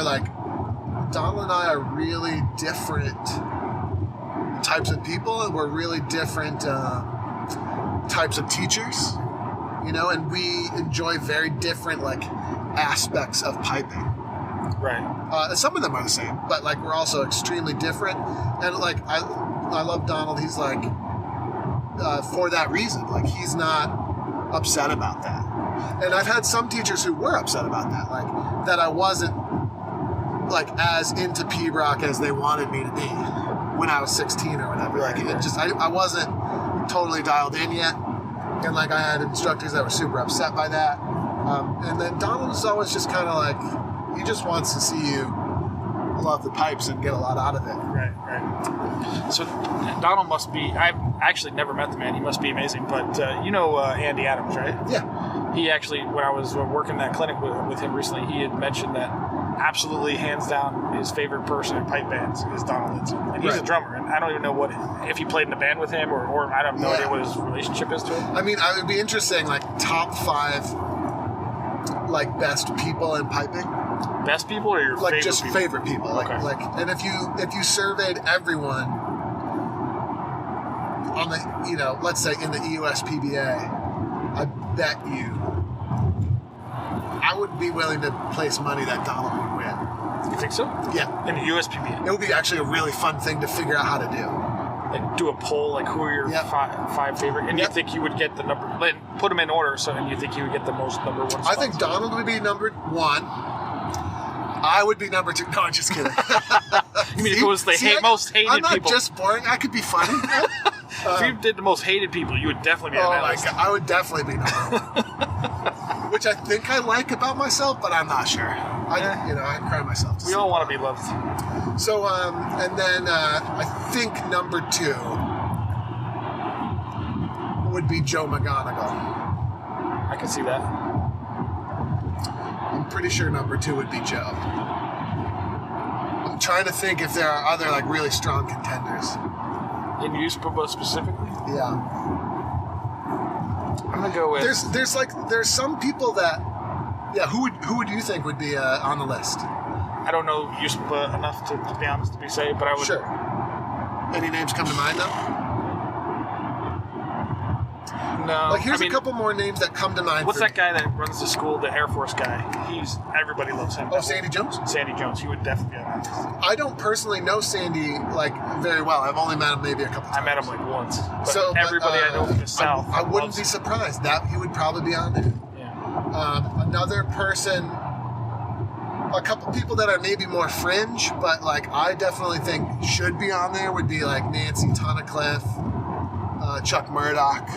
are really different types of people, and we're really different types of teachers, you know, and we enjoy very different, like, aspects of piping. Right. Some of them are the same, but, like, we're also extremely different. And, like, I love Donald. He's, like, for that reason. Like, he's not upset about that. And I've had some teachers who were upset about that. Like, that I wasn't, like, as into P-Rock as they wanted me to be when I was 16 or whatever. Like, it just, I wasn't totally dialed in yet. And, like, I had instructors that were super upset by that. And then Donald was always just kind of like, he just wants to see you love the pipes and get a lot out of it. Right. So Donald must be, I've actually never met the man, he must be amazing, but you know Andy Adams, right? Yeah. He actually, when I was working that clinic with him recently, he had mentioned that absolutely, hands down, his favorite person in pipe bands is Donald Lindsay. And he's a drummer, and I don't even know if he played in a band with him, or I have no idea what his relationship is to him. I mean, it would be interesting, like, top 5, like, best people in piping. Best people or your like favorite just people? favorite people, like, Okay. like, and if you surveyed everyone on the, you know, let's say in the Euspba, I bet you, I would be willing to place money that Donald would win. You think so? Yeah, In the USPB? it would be actually a really fun thing to figure out how to do. Like, do a poll, like, who are your five favorite, and you think you would get the number, like, put them in order, and you think you would get the most number 1 spots? I think Donald would be number 1. I would be number 2. No, I'm just kidding. You mean if it was the most hated I'm not people? just boring. I could be funny. If you did the most hated people, you would definitely be on that list. God, I would definitely be number 1. Which I think I like about myself, but I'm not sure. I cry myself. We all want to be loved. So, and then I think number 2 would be Joe McGonigal. I can see that. I'm pretty sure number 2 would be Joe. I'm trying to think if there are other, like, really strong contenders. In Euspba specifically? Yeah. I'm gonna go with. There's some people that, yeah. Who would you think would be on the list? I don't know Euspba enough to be honest to be safe, but I would. Sure. Any names come to mind though? No. Like, here's a couple more names that come to mind. What's for that guy that runs the school, the Air Force guy? Everybody loves him. Oh, Sandy Jones? Sandy Jones. He would definitely be on that list. I don't personally know Sandy, like, very well. I've only met him maybe a couple times. I met him, like, once. But everybody I know from the South I wouldn't loves be surprised. That he would probably be on there. Yeah. Another person, a couple people that are maybe more fringe, but, like, I definitely think should be on there would be, like, Nancy Tunnicliffe, Chuck Murdoch.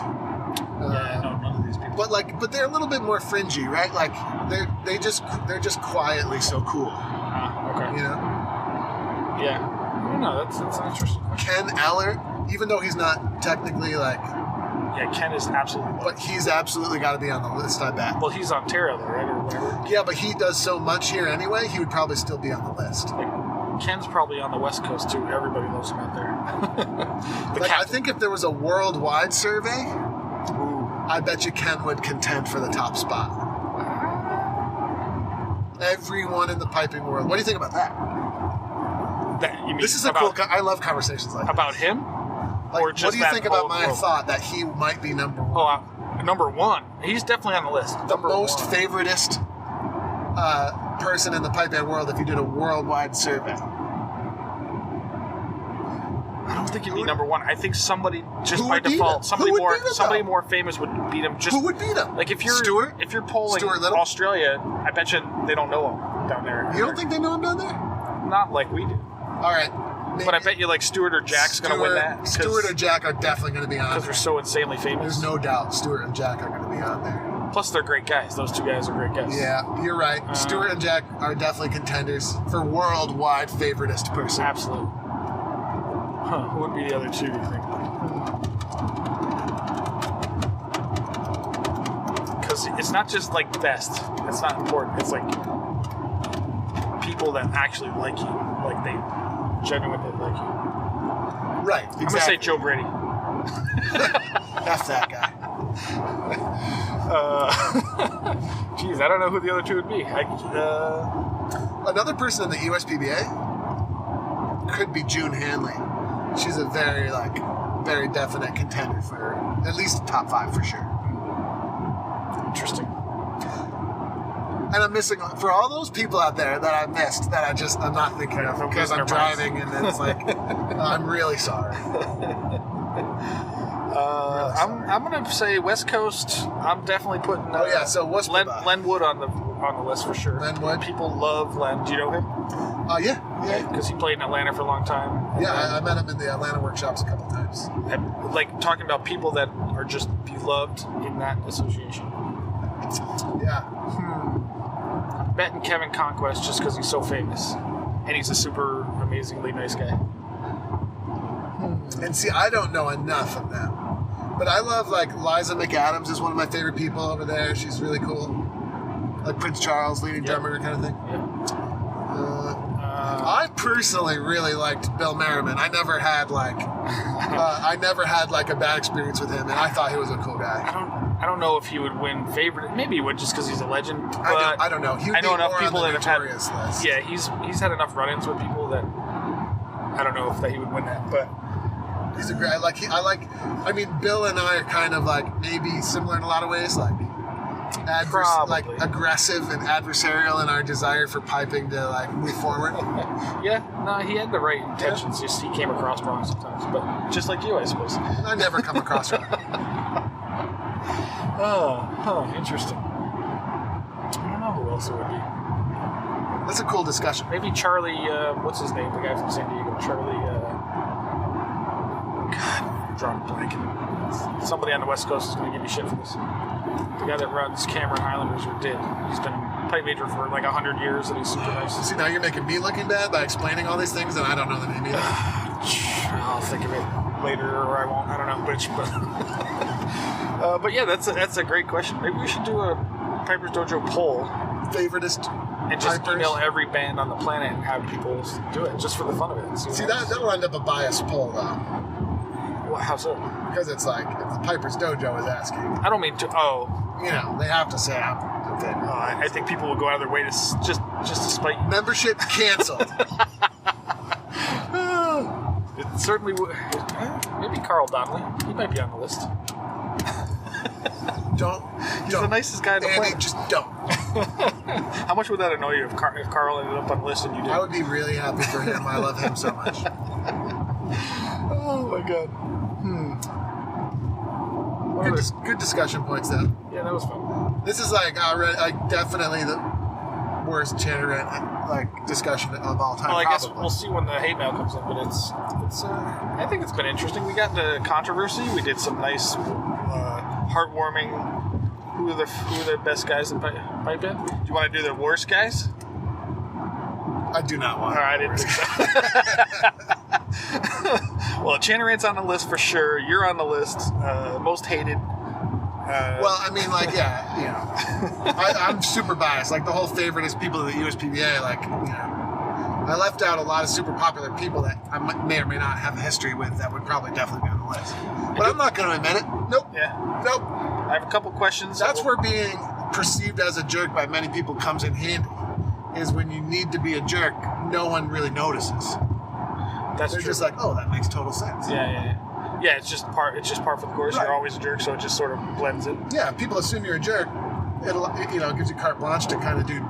Yeah, no, none of these people. But they're a little bit more fringy, right? Like they're just quietly so cool. Okay. You know? Yeah. I don't know. That's an interesting question. Ken Eller, even though he's not technically like. Yeah, Ken is absolutely. But he's absolutely got to be on the list, I bet. Well, he's Ontario, though, right, or whatever. Yeah, but he does so much here anyway. He would probably still be on the list. Like, Ken's probably on the West Coast too. Everybody loves him out there. I think if there was a worldwide survey, I bet you Ken would contend for the top spot. Everyone in the piping world. What do you think about that? You mean this is a cool. I love conversations like about that. him. Like, or just what do you think about my thought that he might be number one? Oh, number one. He's definitely on the list. The most favoritist person in the pipe band world if you did a worldwide survey. I don't think he'd be number one. I think somebody just Who by would beat default, him? somebody Who would more, beat him, somebody though? more famous would beat him. Just Who would beat him? like if you're Stewart? if you're polling Stuart Little? Australia, I bet you they don't know him down there. You don't think they know him down there? Not like we do. All right. Maybe But I bet you like Stewart or Jack's going to win that. Stewart or Jack are definitely going to be on because there. they're so insanely famous. There's no doubt Stewart and Jack are going to be on there. Plus, they're great guys. Those two guys are great guys. Yeah, you're right. Stewart and Jack are definitely contenders for worldwide favoritist person. Absolutely. Huh, who would be the other two, do you think? Because it's not just like best. That's not important. It's like people that actually like you. Like they genuinely like you. Right, exactly. I'm going to say Joe Brady. F that guy. Geez, I don't know who the other two would be. Another person in the USPBA could be June Hanley. She's a very definite contender for at least top 5 for sure. Interesting. And I'm missing, for all those people out there that I missed, that I'm not thinking of because I'm driving and it's like, I'm really sorry. I'm going to say West Coast. I'm definitely putting. So Euspba. Len Wood on the list for sure. Len Wood. People love Len. Do you know him? Yeah. Because he played in Atlanta for a long time. Yeah, I met him in the Atlanta workshops a couple times. And, like talking about people that are just beloved in that association. Yeah. Betting Kevin Conquest just because he's so famous, and he's a super amazingly nice guy. And see, I don't know enough of them. But I love, like, Liza McAdams is one of my favorite people over there. She's really cool. Like Prince Charles, leading drummer kind of thing. Yeah. I personally really liked Bill Merriman. I never had, like, a bad experience with him, and I thought he was a cool guy. I don't know if he would win favorite. Maybe he would just because he's a legend. But I don't know. He would I know be enough more people on the that have notorious had. list. Yeah, he's had enough run-ins with people that I don't know if that he would win that, but. He's a great. I mean, Bill and I are kind of like maybe similar in a lot of ways, like aggressive and adversarial in our desire for piping to like move forward. Yeah, no, he had the right intentions. Just he came across wrong sometimes, but just like you, I suppose. I never come across wrong. Oh, interesting. I don't know who else it would be. That's a cool discussion. Maybe Charlie. What's his name? The guy from San Diego. Charlie. God, I'm drawing a blank. Somebody on the West Coast is going to give me shit for this. The guy that runs Cameron Highlanders, or did. He's been pipe major for like 100 years, and he's super nice. See, now you're making me looking bad by explaining all these things, and I don't know the name either. I'll think of it later, or I won't. I don't know which, but yeah, that's a great question. Maybe we should do a Piper's Dojo poll. Favoritist. And just email every band on the planet and have people do it just for the fun of it. See, that'll end up a biased poll, though. Well, how so? Because it's like, if the Piper's Dojo is asking. I don't mean to. Oh. You know, they have to say I'm a bit. I think people will go out of their way to just to spite you. Membership canceled. It certainly would. Maybe Carl Donnelly. He might be on the list. Don't. He's the nicest guy in the planet. Just don't. How much would that annoy you if Carl ended up on the list and you did? I would be really happy for him. I love him so much. Oh my god. Good discussion points, though. Yeah, that was fun. This is like definitely the worst Chanter Rant discussion of all time. Well, I guess we'll see when the hate mail comes in, but it's. I think it's been interesting. We got the controversy. We did some nice, heartwarming. Who are the best guys in pipe in? Do you want to do the worst guys? I do not want. All right, I didn't think so. Well, Chanter Rant's on the list for sure. You're on the list. Most hated. Well, I mean, like, yeah, you know, I'm super biased. Like, the whole favorite is people at the Euspba. Like, you know, I left out a lot of super popular people that I may or may not have a history with that would probably definitely be on the list. But I'm not going to admit it. Nope. Yeah. Nope. I have a couple questions. That's where being perceived as a jerk by many people comes in handy. Is when you need to be a jerk, no one really notices. They're true. Just like, oh, that makes total sense. Yeah, it's just par for the course. Right. You're always a jerk, so it just sort of blends in. Yeah, people assume you're a jerk. It gives you carte blanche to kind of do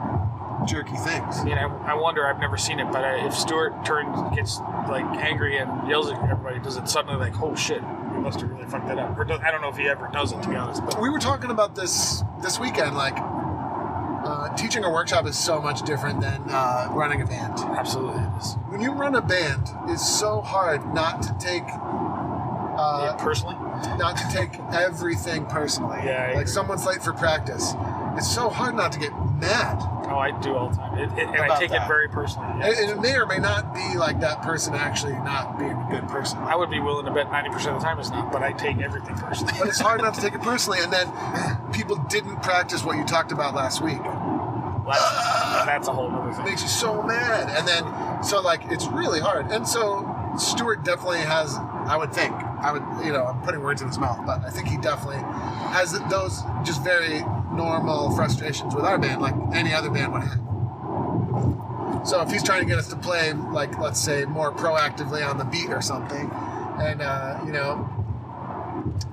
jerky things. I mean, I wonder. I've never seen it, but if Stuart gets like angry and yells at everybody, does it suddenly like, oh shit, we must have really fucked that up? Or I don't know if he ever does it, to be honest. But we were talking about this weekend, like. Teaching a workshop is so much different than running a band. Absolutely it is. When you run a band, it's so hard not to take... personally? Not to take everything personally. Yeah, like someone's late for practice. It's so hard not to get mad. Oh, I do all the time. And I take it very personally. Yeah. And it may or may not be like that person actually not being a good person. I would be willing to bet 90% of the time it's not, but I take everything personally. But it's hard not to take it personally, and then people didn't practice what you talked about last week. That's a whole other thing. It makes you so mad. And then, so like, it's really hard. And so Stuart definitely has, I would think, I'm putting words in his mouth, but I think he definitely has those just very normal frustrations with our band, like any other band would have. So if he's trying to get us to play, like, let's say, more proactively on the beat or something, and,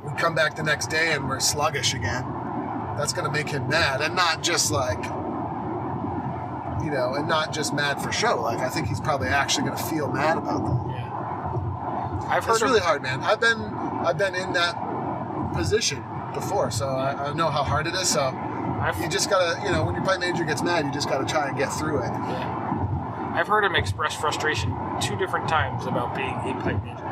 we come back the next day and we're sluggish again, that's going to make him mad. And not just like, and not just mad for show. Like, I think he's probably actually going to feel mad about that. Yeah. It's really hard, man. I've been in that position before, so I know how hard it is. So you just gotta, when your pipe major gets mad, you just gotta try and get through it. Yeah. I've heard him express frustration 2 different times about being a pipe major.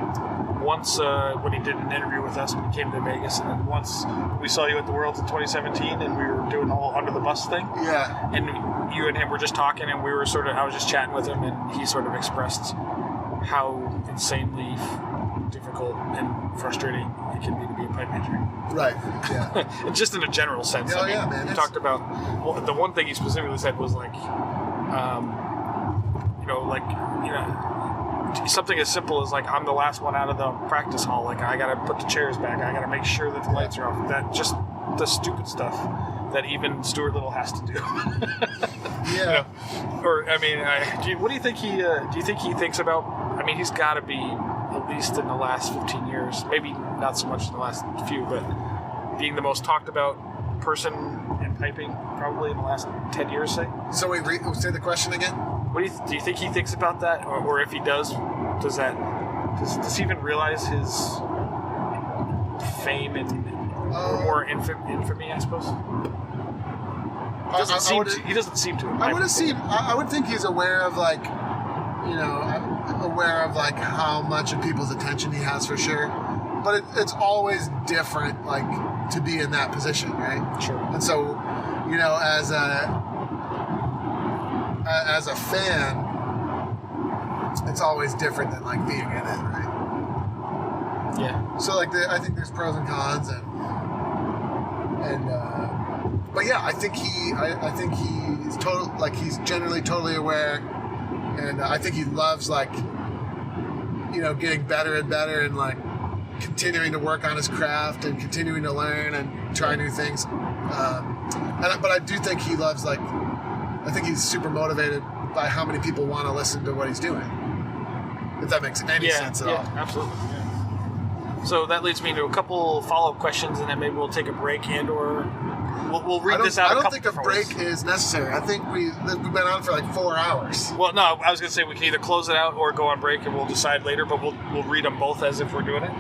Once when he did an interview with us when he came to Vegas, and then once we saw you at the Worlds in 2017, and we were doing the whole under the bus thing. Yeah. And you and him were just talking, and I was just chatting with him, and he sort of expressed how insanely difficult and frustrating it can be to be a pipe major. Right. Yeah. Just in a general sense. Oh, yeah, man. He talked about the one thing he specifically said was like, something as simple as like, I'm the last one out of the practice hall. Like, I gotta put the chairs back. I gotta make sure that the lights are off. That just the stupid stuff that even Stuart Little has to do. Yeah. Or I mean, what do you think he? Do you think he thinks about? I mean, he's got to be at least in the last 15 years, maybe not so much in the last few, but being the most talked about person in piping probably in the last 10 years, say. So wait, say the question again. What do you think he thinks about that, or if he does he even realize his fame and or infamy, I suppose? He doesn't seem to. I would think he's aware of how much of people's attention he has for sure. But it's always different, like, to be in that position, right? Sure. And so, as a fan, it's always different than like being in it, right? Yeah. So like, I think there's pros and cons, but yeah, I think he's he's generally totally aware, and I think he loves getting better and better and like continuing to work on his craft and continuing to learn and try new things. But I do think he loves I think he's super motivated by how many people want to listen to what he's doing. If that makes any sense at all. Yeah, absolutely. Yeah. So that leads me to a couple follow-up questions, and then maybe we'll take a break or we'll read this out. I don't think a break is necessary. I think we've been on for like 4 hours. Well, no, I was going to say we can either close it out or go on break, and we'll decide later. But we'll read them both as if we're doing it.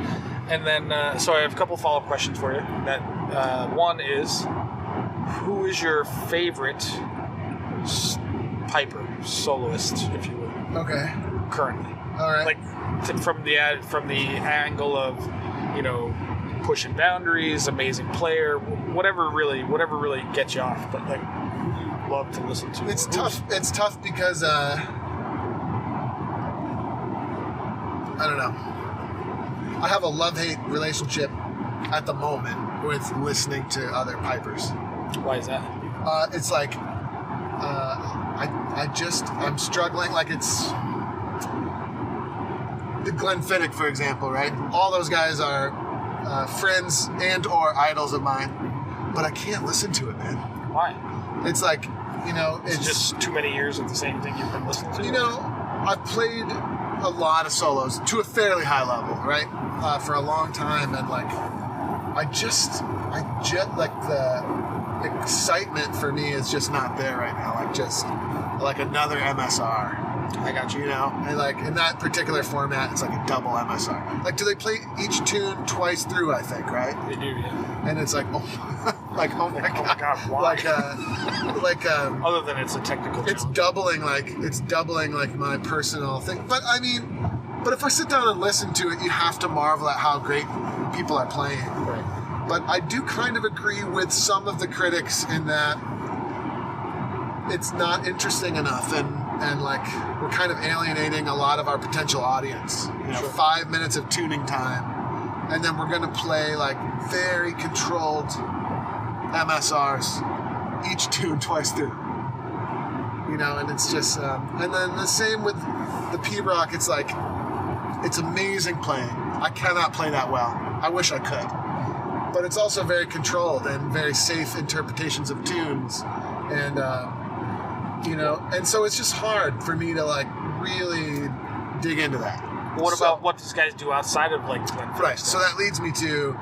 And then, so I have a couple follow-up questions for you. That one is, who is your favorite piper, soloist, if you will? Okay. Currently. All right. Like from the angle of, pushing boundaries, amazing player, whatever really gets you off, but like you love to listen to. It's tough. It's tough because I don't know. I have a love-hate relationship at the moment with listening to other pipers. Why is that? It's like I'm struggling. Like it's the Glenfiddich, for example, right? All those guys are friends and or idols of mine, but I can't listen to it, man. Why? It's like, it's just too many years of the same thing you've been listening to. I've played a lot of solos to a fairly high level, right? For a long time, and like I just like the excitement for me is just not there right now. Like another MSR. I got you. And like in that particular format, it's like a double MSR. Like, do they play each tune twice through? I think, right? They do, yeah. And it's like, oh my god, why? Other than it's a technical challenge. It's doubling like my personal thing. But I mean, if I sit down and listen to it, you have to marvel at how great people are playing. Right. But I do kind of agree with some of the critics in that it's not interesting enough, and like we're kind of alienating a lot of our potential audience. 5 minutes of tuning time, and then we're going to play like very controlled MSRs, each tune twice through. And it's just, and then the same with the P-Rock. It's like, it's amazing playing. I cannot play that well. I wish I could. But it's also very controlled and very safe interpretations of tunes. And, and so it's just hard for me to like really dig into that. What about what these guys do outside of like Glenfiddich? Right. So that leads me to,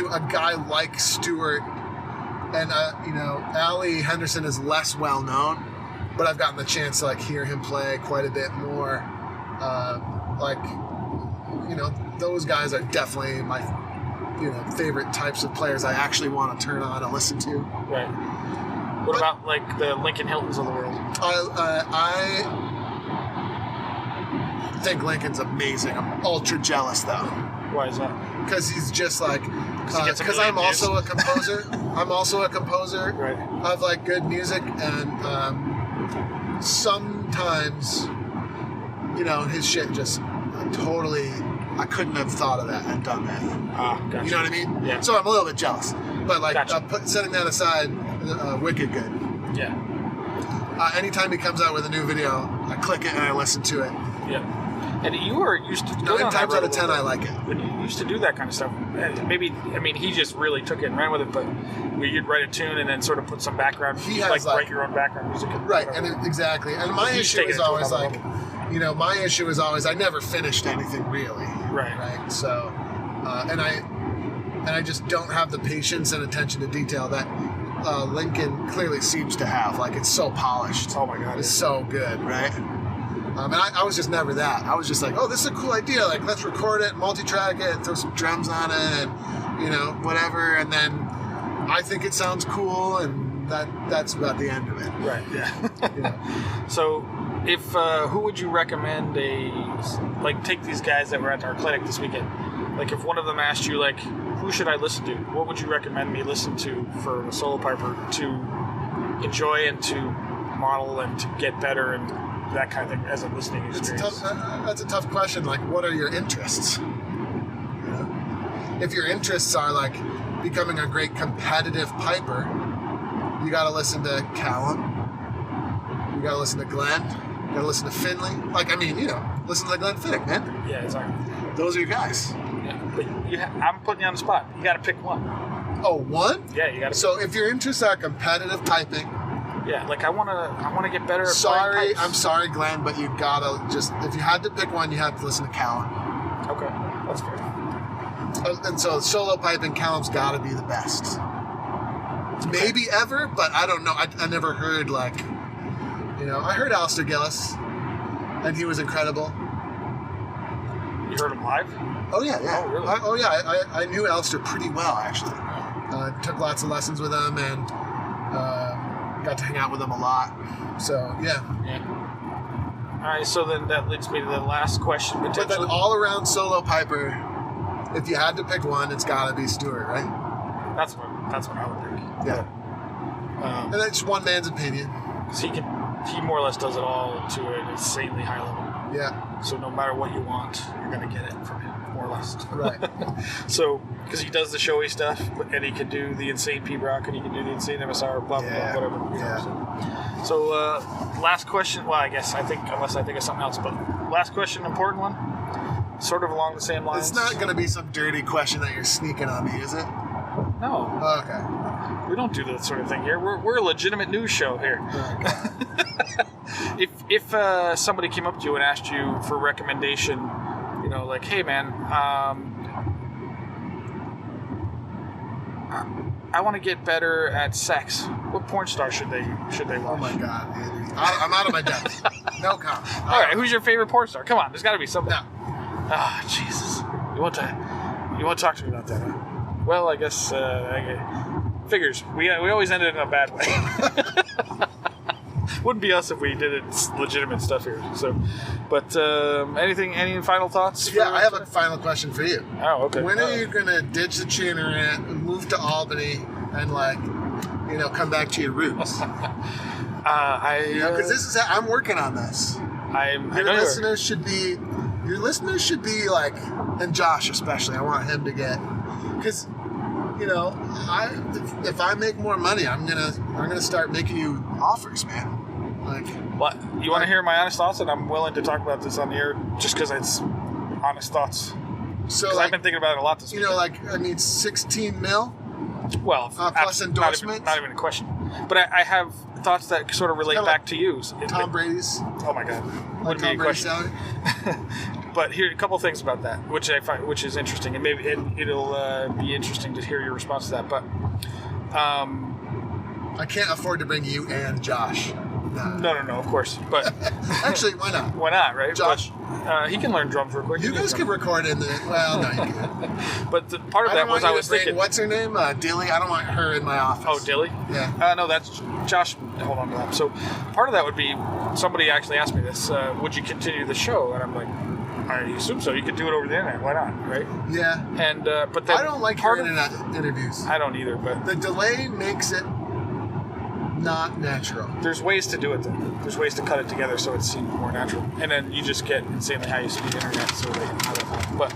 a guy like Stewart, and Ali Henderson is less well known, but I've gotten the chance to like hear him play quite a bit more. Those guys are definitely my favorite types of players I actually want to turn on and listen to. Right. What about like the Lincoln Hiltons of the world? I think Lincoln's amazing. I'm ultra jealous though. Why is that? Because he's just like, because I'm also a composer. I'm also a composer of like good music, and sometimes, his shit just totally, I couldn't have thought of that and done that. Gotcha. You know what I mean? Yeah. So I'm a little bit jealous, but like gotcha. Setting that aside, wicked good. Yeah. Anytime he comes out with a new video, I click it and I listen to it. Yeah. And you were used to 9 times out of 10 I like it. When you used to do that kind of stuff, maybe, he just really took it and ran with it, but you'd write a tune and then sort of put some background, write your own background music. Exactly. And my issue is always like, my issue is always I never finished anything really. Right. So, and I just don't have the patience and attention to detail that Lincoln clearly seems to have. Like, it's so polished. Oh my God. It's so good, right? And I was just never that. I was just like, oh, this is a cool idea. Like, let's record it, multi-track it, throw some drums on it, and, whatever. And then I think it sounds cool, and that's about the end of it. Right, yeah. So, if who would you recommend take these guys that were at our clinic this weekend? Like, if one of them asked you, like, who should I listen to? What would you recommend me listen to for a solo piper to enjoy and to model and to get better and that kind of thing as a listening experience? That's a tough question. Like, what are your interests? If your interests are like becoming a great competitive piper, you got to listen to Callum. You got to listen to Glenn. You got to listen to Finley. Listen to Glenfiddich, man. Yeah, exactly. Those are your guys. Yeah, but I'm putting you on the spot. You got to pick one. Oh, one? Yeah, you got to. So if your interests are competitive piping. Yeah, like I want to get better at playing pipes. I'm sorry, Glenn, but you gotta if you had to pick one, you have to listen to Callum. Okay. That's fair. And so solo pipe in Callum's got to be the best. Maybe ever, but I don't know. I never heard, like, you know, I heard Alistair Gillis, and he was incredible. You heard him live? Oh, yeah. Oh, really? I knew Alistair pretty well, actually. Took lots of lessons with him, and got to hang out with him a lot. So, yeah. All right, so then that leads me to the last question, potentially. But then all-around solo piper, if you had to pick one, it's got to be Stuart, right? That's what I would think. Yeah. And that's one man's opinion. Because he more or less does it all to an insanely high level. Yeah. So no matter what you want, you're going to get it from him, more or less. Right. So, because he does the showy stuff, and he can do the insane P-Rock, and he can do the insane MSR, blah, blah, blah, whatever. Yeah. So, last question. Well, unless I think of something else, but last question, important one. Sort of along the same lines. It's not going to be some dirty question that you're sneaking on me, is it? No. Okay. We don't do that sort of thing here. We're a legitimate news show here. Okay. If somebody came up to you and asked you for recommendation, you know, like, hey man, I want to get better at sex. What porn star should they watch? Oh my God, Andy. I'm out of my depth. No comment. All right, who's your favorite porn star? Come on, there's got to be something. No. Ah, Jesus. You want to talk to me about that? Huh? Well, I guess figures. We always ended in a bad way. Wouldn't be us if we did it legitimate stuff here. So, but any final thoughts? Yeah, I have a final question for you. Oh, okay. When are you gonna ditch the Chanter Rant and move to Albany and, like, you know, come back to your roots? Because this is I'm working on this. Your listeners should be like, and Josh especially. I want him to get, because, you know, if I make more money, I'm gonna start making you offers, man. Like, what you want to hear my honest thoughts, and I'm willing to talk about this on the air just because it's honest thoughts. So, like, I've been thinking about it a lot this week. You know, like, I mean, 16 mil. Well, plus endorsements. Not even a question. But I have thoughts that sort of relate back to you. Tom Brady's. Oh my God, wouldn't be a question. But here, a couple of things about that, which I find, which is interesting, and maybe it'll be interesting to hear your response to that. But I can't afford to bring you and Josh. No, of course. But actually, why not? Why not, right? Josh, but, he can learn drums real quick. You guys can record in the. Well, no, you can't. But part of that was I was thinking. What's her name? Dilly. I don't want her in my office. Oh, Dilly? Yeah. No, that's Josh. Hold on to that. So part of that would be, somebody actually asked me this. Would you continue the show? And I'm like, I assume so. You could do it over the internet. Why not? Right? Yeah. And but then I don't like your internet interviews. I don't either. But the delay makes it not natural. There's ways to do it, though. There's ways to cut it together so it seems more natural. And then you just get insanely high speed internet so they can have it. But,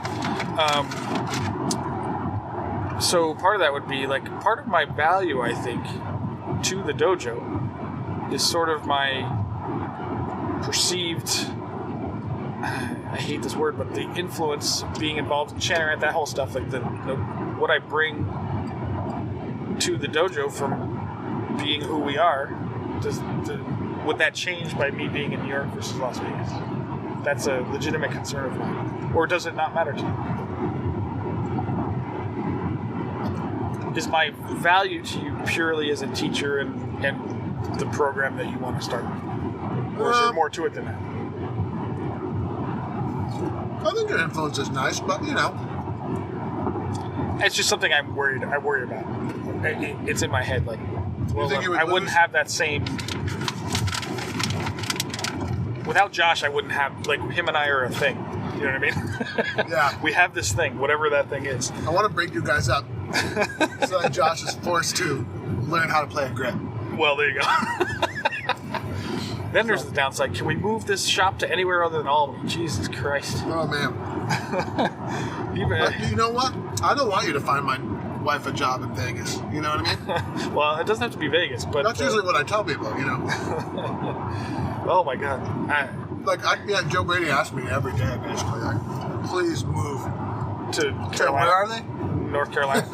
so part of that would be, like, part of my value, I think, to the dojo is sort of my perceived, I hate this word, but the influence being involved in Chanter Rant, that whole stuff, like what I bring to the dojo from being who we are, would that change by me being in New York versus Las Vegas? That's a legitimate concern of mine. Or does it not matter to you? Is my value to you purely as a teacher and the program that you want to start? Or is there more to it than that? I think your influence is nice, but, you know. It's just something I worry about. It's in my head, like, well, I wouldn't have that same. Without Josh, I wouldn't have, like, him and I are a thing. You know what I mean? Yeah. We have this thing, whatever that thing is. I want to break you guys up so that Josh is forced to learn how to play a grip. Well, there you go. Then there's the downside. Can we move this shop to anywhere other than Albany? Jesus Christ. Oh, man. You know what? I don't want you to find my wife a job in Vegas. You know what I mean? Well, it doesn't have to be Vegas, but that's usually what I tell people. You know. Oh my God. Joe Brady asked me every day, basically, like, please move to Carolina. Where are they? North Carolina.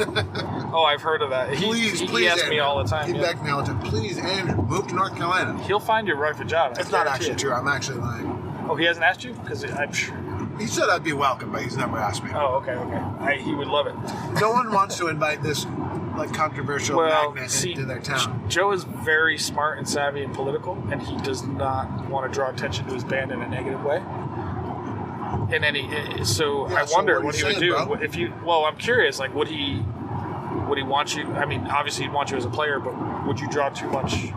Oh, I've heard of that. Please, he asks Andrew. Me all the time. He begged me all the time. Please, Andrew, move to North Carolina. He'll find your wife a job. It's not actually true. I'm actually lying. Oh, he hasn't asked you? Because I'm sure. He said I'd be welcome, but he's never asked me. Oh, okay. He would love it. No one wants to invite this like controversial magnet into their town. Joe is very smart and savvy and political, and he does not want to draw attention to his band in a negative way. I wonder what he would do if you. Well, I'm curious. Like, would he want you? I mean, obviously he'd want you as a player, but would you draw too much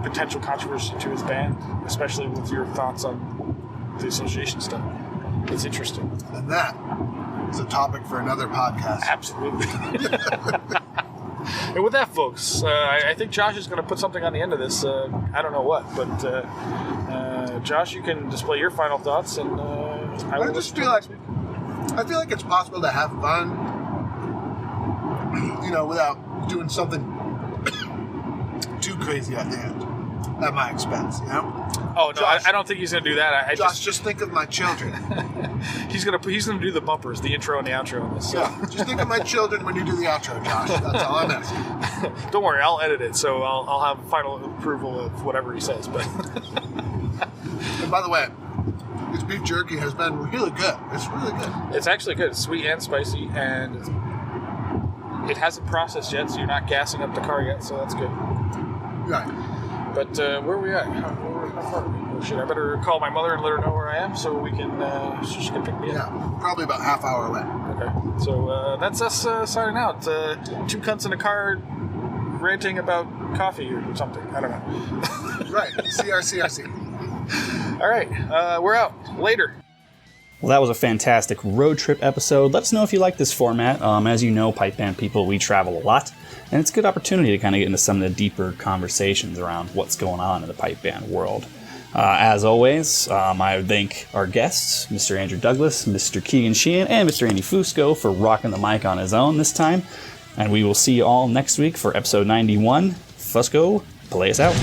potential controversy to his band, especially with your thoughts on the association stuff? It's interesting. And that is a topic for another podcast. Absolutely. And with that, folks, I think Josh is going to put something on the end of this. I don't know what, but Josh, you can display your final thoughts, and I just feel like it's possible to have fun, without doing something too crazy at the end, at my expense. Oh no, Josh, I don't think he's going to do that. Josh, just think of my children. He's gonna do the bumpers, the intro and the outro on this. So. Yeah, just think of my children when you do the outro, Josh. That's all I'm asking. Don't worry, I'll edit it, so I'll have final approval of whatever he says. But and by the way, this beef jerky has been really good. It's really good. It's actually good. It's sweet and spicy, and it hasn't processed yet, so you're not gassing up the car yet. So that's good. Right. But where are we at? How far are we? Oh, shit, I better call my mother and let her know where I am so we can. She can pick me up. Yeah, probably about half hour away. Okay, so that's us signing out. Two cunts in a car ranting about coffee or something. I don't know. Right, CRCRC. All right, we're out. Later. Well, that was a fantastic road trip episode. Let us know if you like this format. As you know, pipe band people, we travel a lot, and it's a good opportunity to kind of get into some of the deeper conversations around what's going on in the pipe band world. As always, I would thank our guests, Mr. Andrew Douglas, Mr. Kegan Sheehan, and Mr. Andy Fusco for rocking the mic on his own this time. And we will see you all next week for episode 91. Fusco, play us out.